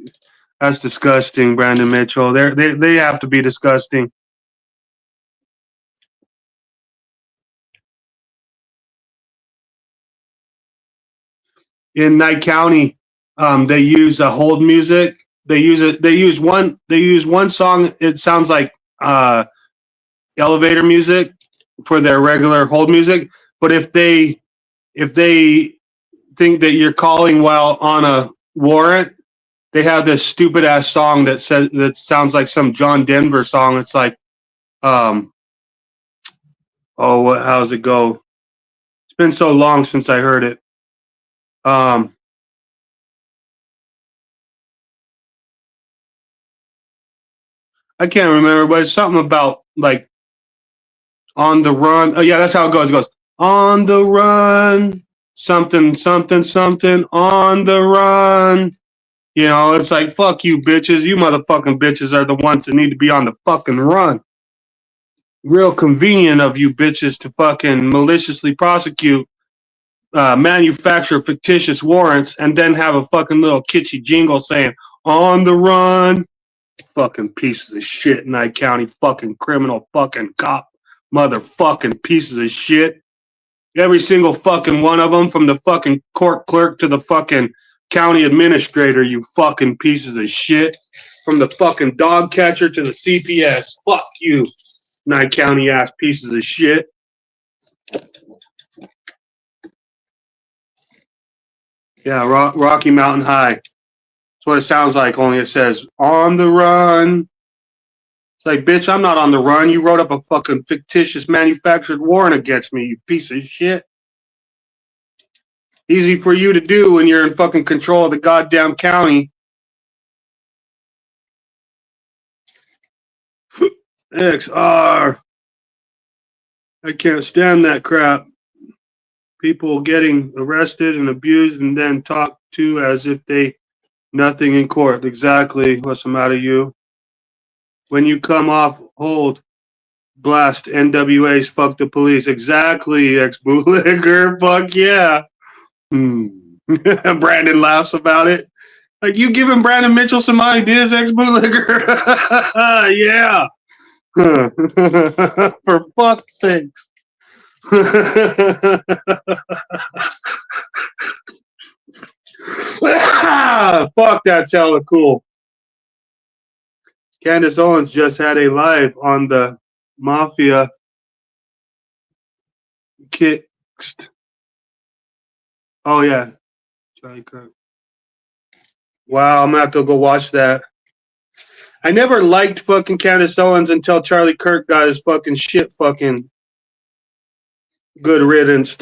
That's disgusting, Brandon Mitchell. They have to be disgusting. In Nye County, they use a hold music. They use one song. It sounds like elevator music for their regular hold music. But if they think that you're calling while on a warrant, they have this stupid ass song that sounds like some John Denver song. It's like Oh, how's it go? It's been so long since I heard it. Um, I can't remember, but it's something about like on the run. Oh yeah, that's how it goes. It goes on the run, something, something, something on the run. You know, it's like fuck you, bitches. You motherfucking bitches are the ones that need to be on the fucking run. Real convenient of you bitches to fucking maliciously prosecute, manufacture fictitious warrants, and then have a fucking little kitschy jingle saying "on the run." Fucking pieces of shit, Nye County fucking criminal fucking cop, motherfucking pieces of shit. Every single fucking one of them, from the fucking court clerk to the fucking county administrator, you fucking pieces of shit. From the fucking dog catcher to the CPS, fuck you, Nye County ass pieces of shit. Yeah, Rocky Mountain High. That's what it sounds like, only it says on the run. It's like, bitch, I'm not on the run. You wrote up a fucking fictitious manufactured warrant against me, you piece of shit. Easy for you to do when you're in fucking control of the goddamn county. XR. I can't stand that crap. People getting arrested and abused and then talked to as if they nothing in court. Exactly. What's the matter, you? When you come off hold, blast NWA's fuck the police. Exactly, ex-bootlegger. Fuck yeah. Brandon laughs about it. Like, you giving Brandon Mitchell some ideas, ex-bootlegger? Yeah. For fuck's sakes. Fuck, that's hella cool. Candace Owens just had a live on the Mafia Kicks. Oh, yeah. Charlie Kirk. Wow, I'm gonna have to go watch that. I never liked fucking Candace Owens until Charlie Kirk got his fucking shit fucking good riddance.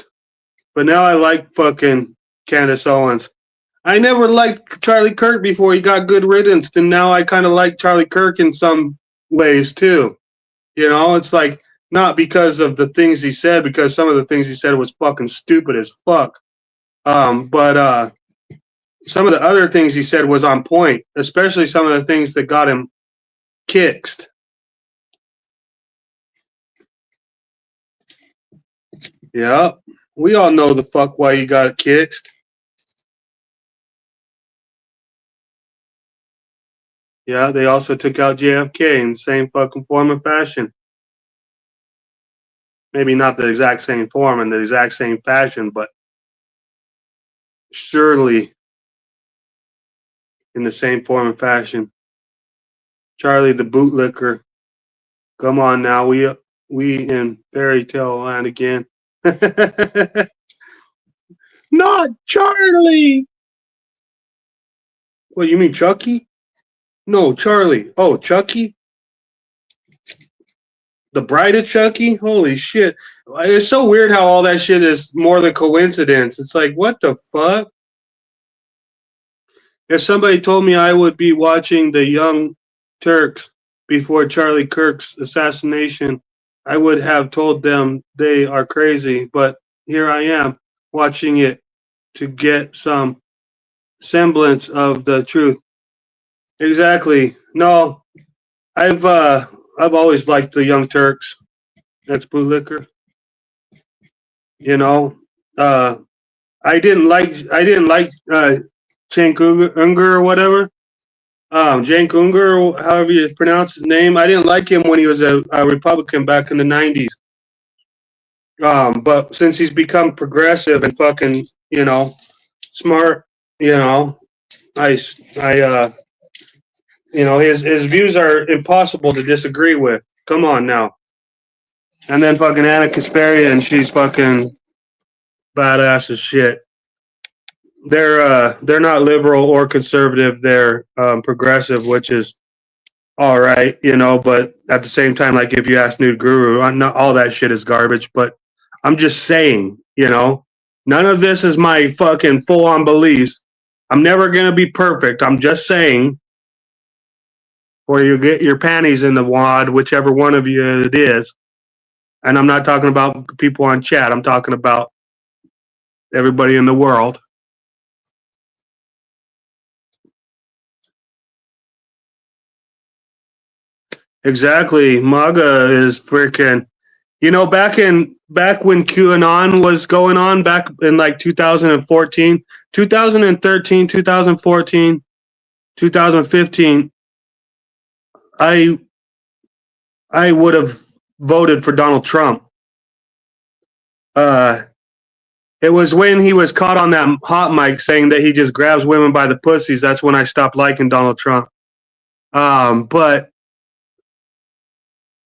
But now I like fucking Candace Owens. I never liked Charlie Kirk before he got good riddance, and now I kind of like Charlie Kirk in some ways too. You know, it's like not because of the things he said, because some of the things he said was fucking stupid as fuck. But some of the other things he said was on point, especially some of the things that got him kicked. Yeah, we all know the fuck why he got kicked. Yeah, they also took out JFK in the same fucking form and fashion. Maybe not the exact same form and the exact same fashion, but surely in the same form and fashion. Charlie the bootlicker. Come on now, we in fairy tale land again. Not Charlie. What, you mean Chucky? No, Charlie. Oh, Chucky? The Bride of Chucky? Holy shit. It's so weird how all that shit is more than coincidence. It's like, what the fuck? If somebody told me I would be watching the Young Turks before Charlie Kirk's assassination, I would have told them they are crazy. But here I am watching it to get some semblance of the truth. Exactly. No, I've always liked the Young Turks. Ex bootlicker. You know, uh, I didn't like Cenk Unger or whatever. Cenk Unger, however you pronounce his name. I didn't like him when he was a Republican back in the 90s. But since he's become progressive and fucking, smart, you know, I his views are impossible to disagree with. Come on now. And then fucking Anna Kasparian, and she's fucking badass as shit. They're not liberal or conservative. They're progressive, which is all right, but at the same time, like if you ask Nude Guru, not all that shit is garbage, but I'm just saying, none of this is my fucking full on beliefs. I'm never going to be perfect. I'm just saying, or you get your panties in the wad, whichever one of you it is. And I'm not talking about people on chat. I'm talking about everybody in the world. Exactly. MAGA is freaking. Back when QAnon was going on, back in like 2014, 2013, 2014, 2015, I would have voted for Donald Trump. It was when he was caught on that hot mic saying that he just grabs women by the pussies. That's when I stopped liking Donald Trump. But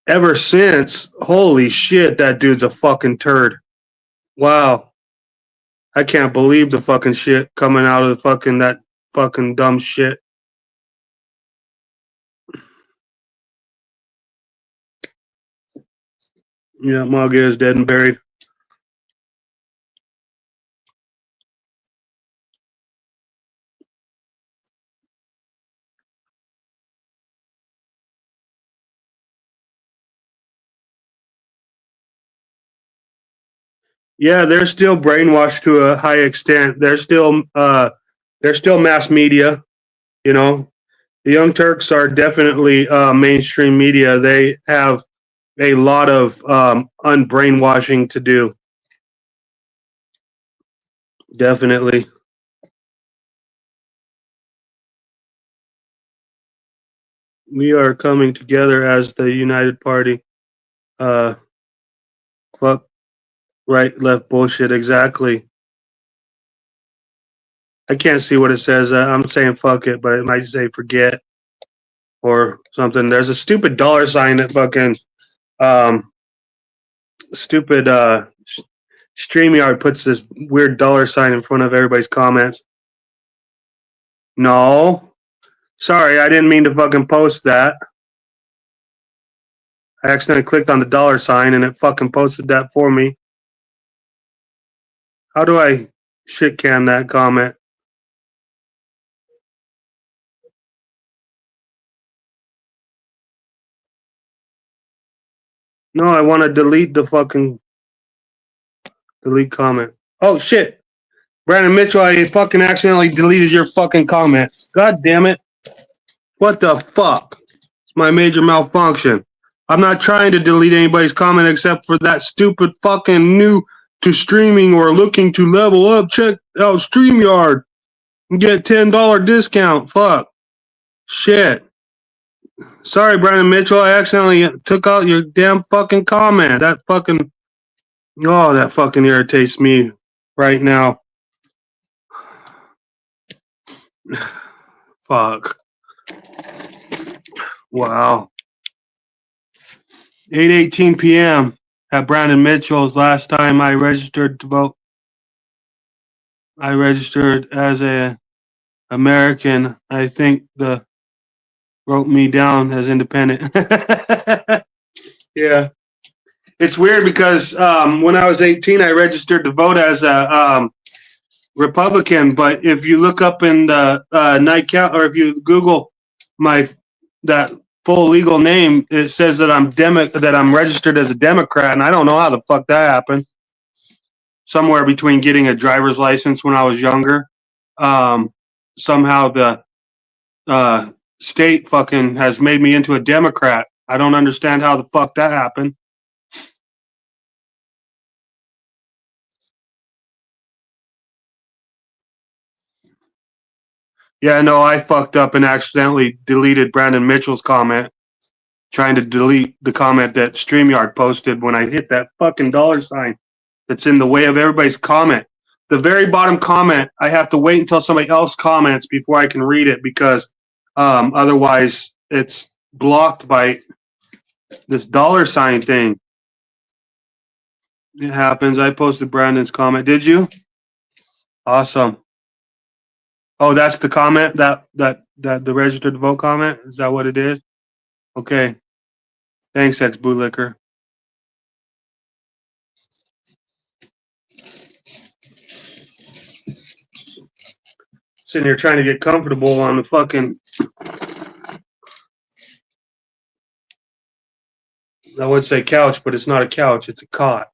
ever since, holy shit, that dude's a fucking turd. Wow. I can't believe the fucking shit coming out of that fucking dumb shit. Yeah, MAGA is dead and buried. Yeah, they're still brainwashed to a high extent. They're still mass media. The Young Turks are definitely mainstream media. They have a lot of unbrainwashing to do. Definitely. We are coming together as the United Party. Fuck right, left bullshit. Exactly. I can't see what it says. I'm saying fuck it, but it might say forget or something. There's a stupid dollar sign that fucking stupid StreamYard puts this weird dollar sign in front of everybody's comments. No. Sorry, I didn't mean to fucking post that. I accidentally clicked on the dollar sign and it fucking posted that for me. How do I shit can that comment? No, I want to delete the fucking delete comment. Oh shit. Brandon Mitchell, I fucking accidentally deleted your fucking comment. God damn it. What the fuck? It's my major malfunction. I'm not trying to delete anybody's comment except for that stupid fucking new to streaming or looking to level up. Check out StreamYard and get $10 discount. Fuck. Shit. Sorry, Brandon Mitchell. I accidentally took out your damn fucking comment. That fucking irritates me right now. Fuck. Wow. 8:18 p.m. at Brandon Mitchell's. Last time I registered to vote. I registered as a American. I think the wrote me down as independent. Yeah. It's weird because when I was 18, I registered to vote as a Republican. But if you look up in the Nye County, or if you Google that full legal name, it says that I'm registered as a Democrat, and I don't know how the fuck that happened. Somewhere between getting a driver's license when I was younger, somehow the state fucking has made me into a Democrat. I don't understand how the fuck that happened. Yeah, no, I fucked up and accidentally deleted Brandon Mitchell's comment, trying to delete the comment that StreamYard posted when I hit that fucking dollar sign that's in the way of everybody's comment. The very bottom comment, I have to wait until somebody else comments before I can read it because otherwise it's blocked by this dollar sign thing. It happens. I posted Brandon's comment. Did you? Awesome. Oh, that's the comment that the registered to vote comment. Is that what it is? Okay. Thanks, ex-bootlicker. Sitting here trying to get comfortable on the fucking, I would say couch, but it's not a couch, it's a cot.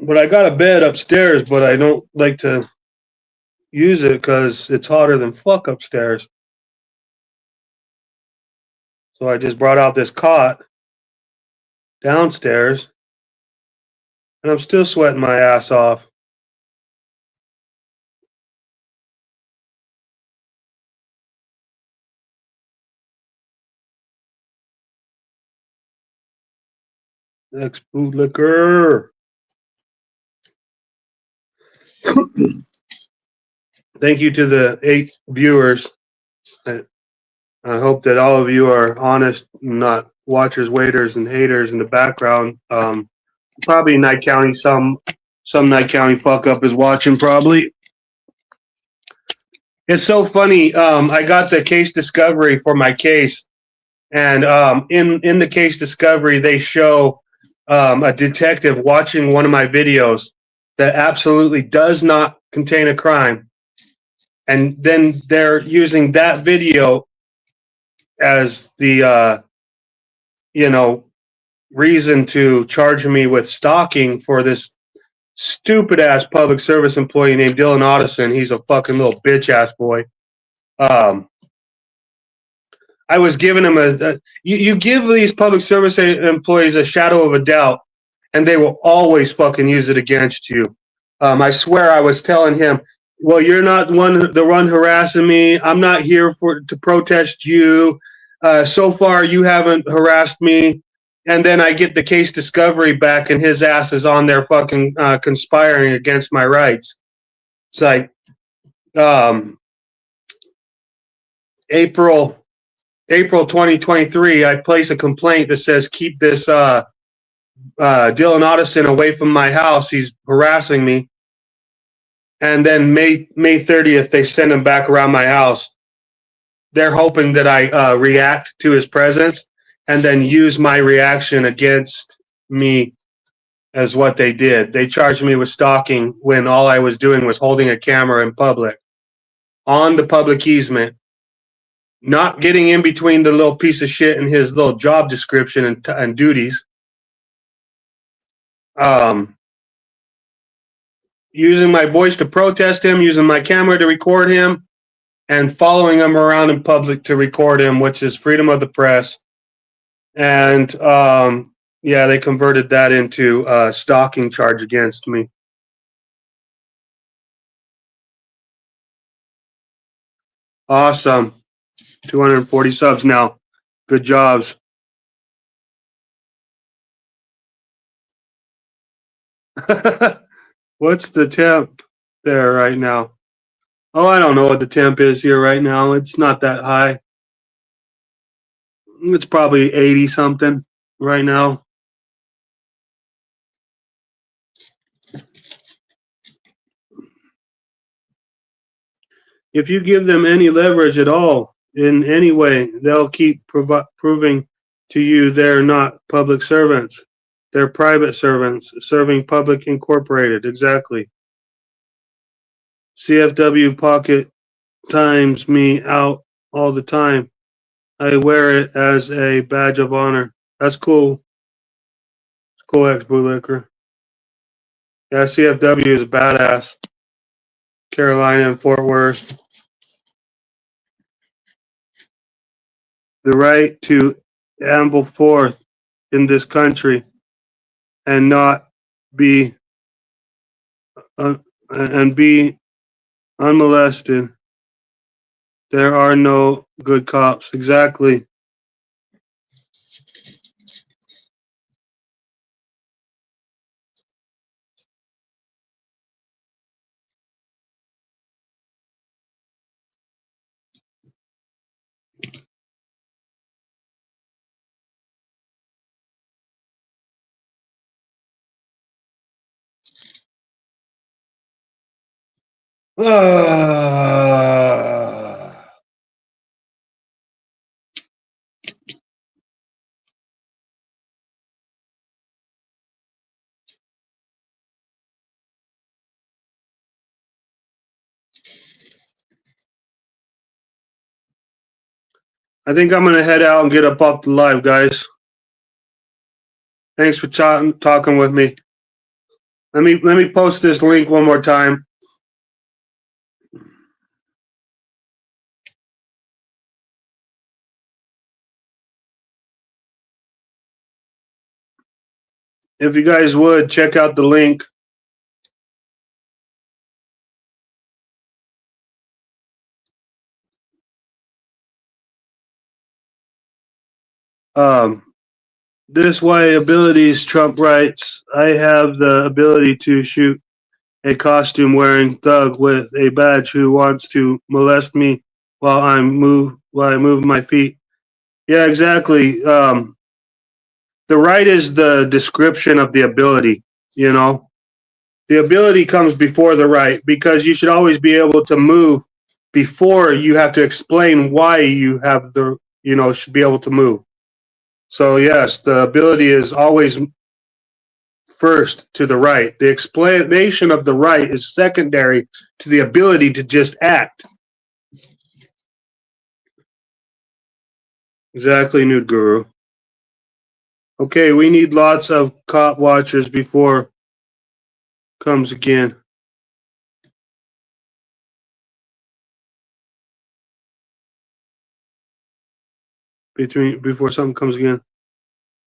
But I got a bed upstairs, but I don't like to use it because it's hotter than fuck upstairs. So I just brought out this cot downstairs, and I'm still sweating my ass off. Ex-bootlicker. Thank you to the 8 viewers. I hope that all of you are honest, not watchers, waiters, and haters in the background. Probably Nye County, some Nye County fuck up is watching probably. It's so funny. I got the case discovery for my case, and in the case discovery, they show a detective watching one of my videos that absolutely does not contain a crime, and then they're using that video as the reason to charge me with stalking for this stupid ass public service employee named Dylan Otteson. He's a fucking little bitch ass boy. I was giving him you give these public service employees a shadow of a doubt, and they will always fucking use it against you. I swear I was telling him, well, you're not the one harassing me. I'm not here to protest you. So far, you haven't harassed me. And then I get the case discovery back, and his ass is on there fucking conspiring against my rights. It's like April 2023. I place a complaint that says keep this Dylan Otteson away from my house. He's harassing me. And then May 30th, they send him back around my house. They're hoping that I react to his presence and then use my reaction against me as what they did. They charged me with stalking when all I was doing was holding a camera in public on the public easement, not getting in between the little piece of shit and his little job description and duties. Using my voice to protest him, using my camera to record him, and following him around in public to record him, which is freedom of the press. And they converted that into a stalking charge against me. Awesome. 240 subs now. Good jobs. What's the temp there right now? Oh, I don't know what the temp is here right now. It's not that high. It's probably 80 something right now. If you give them any leverage at all in any way, they'll keep proving to you they're not public servants. They're private servants serving public incorporated. Exactly. CFW pocket times me out all the time. I wear it as a badge of honor. That's cool. It's cool, ex-bootlicker. Yeah, CFW is badass. Carolina and Fort Worth. The right to amble forth in this country and not be and be unmolested. There are no good cops. Exactly. I think I'm gonna head out and get up off the live, guys. Thanks for talking with me. Let me post this link one more time. If you guys would check out the link. This why abilities, Trump writes. I have the ability to shoot a costume wearing thug with a badge who wants to molest me while I move my feet. Yeah, exactly. The right is the description of the ability, you know. The ability comes before the right because you should always be able to move before you have to explain why you have the, should be able to move. So yes, the ability is always first to the right. The explanation of the right is secondary to the ability to just act. Exactly, Nude Guru. Okay, we need lots of cop watchers before comes again. Before something comes again.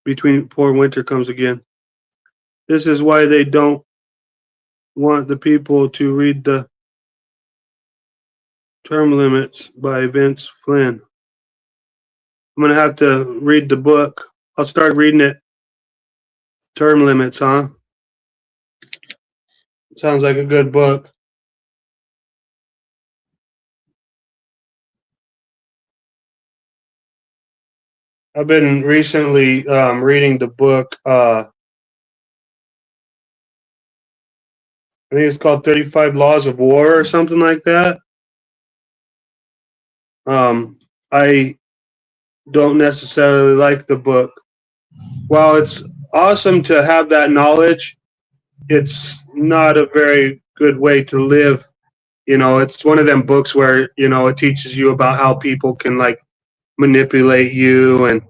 Before winter comes again. This is why they don't want the people to read the term limits by Vince Flynn. I'm gonna have to read the book. I'll start reading it. Term limits, huh? Sounds like a good book. I've been recently reading the book. I think it's called 35 Laws of War or something like that. I don't necessarily like the book. While it's awesome to have that knowledge, it's not a very good way to live. It's one of them books where, it teaches you about how people can like manipulate you and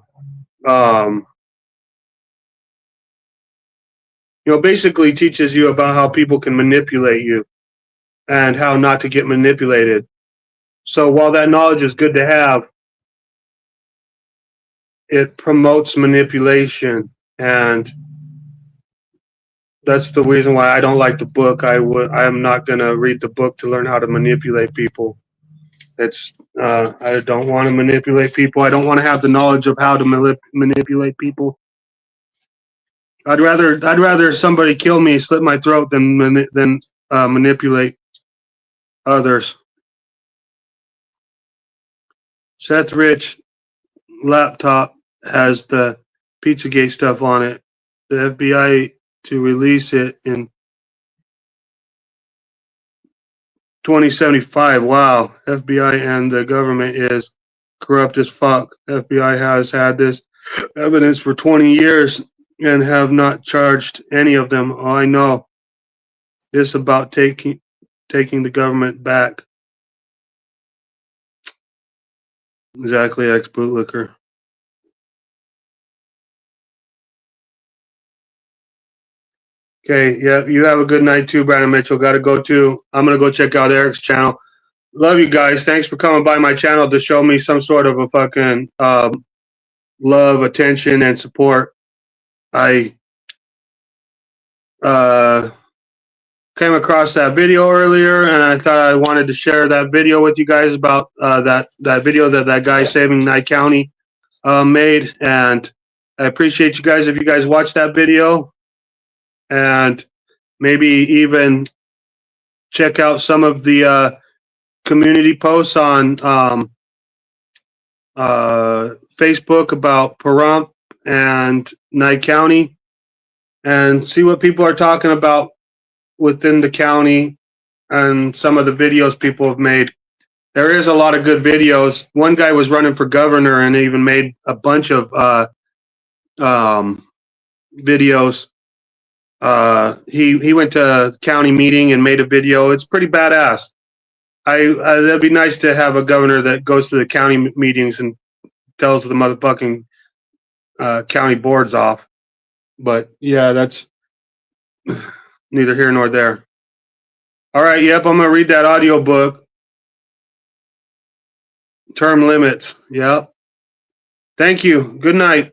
basically teaches you about how people can manipulate you and how not to get manipulated. So while that knowledge is good to have, it promotes manipulation, and that's the reason why I don't like the book. I am not going to read the book to learn how to manipulate people. I don't want to manipulate people. I don't want to have the knowledge of how to manipulate people. I'd rather somebody kill me, slit my throat, than manipulate others. Seth Rich laptop has the Pizzagate stuff on it. The FBI to release it in 2075. Wow. FBI and the government is corrupt as fuck. FBI has had this evidence for 20 years and have not charged any of them. All I know is about taking the government back. Exactly, ex-bootlicker. Okay, yeah, you have a good night too, Brandon Mitchell. Got to go too. I'm going to go check out Eric's channel. Love you guys. Thanks for coming by my channel to show me some sort of a fucking love, attention, and support. I came across that video earlier, and I thought I wanted to share that video with you guys about that video that guy saving Nye County made. And I appreciate you guys if you guys watch that video, and maybe even check out some of the community posts on Facebook about Pahrump and Nye County, and see what people are talking about within the county and some of the videos people have made. There is a lot of good videos. One guy was running for governor and even made a bunch of videos. He went to a county meeting and made a video. It's pretty badass. That'd be nice to have a governor that goes to the county meetings and tells the motherfucking county boards off. But yeah, that's neither here nor there. All right, yep, I'm gonna read that audio book. Term limits. Yep. Thank you. Good night.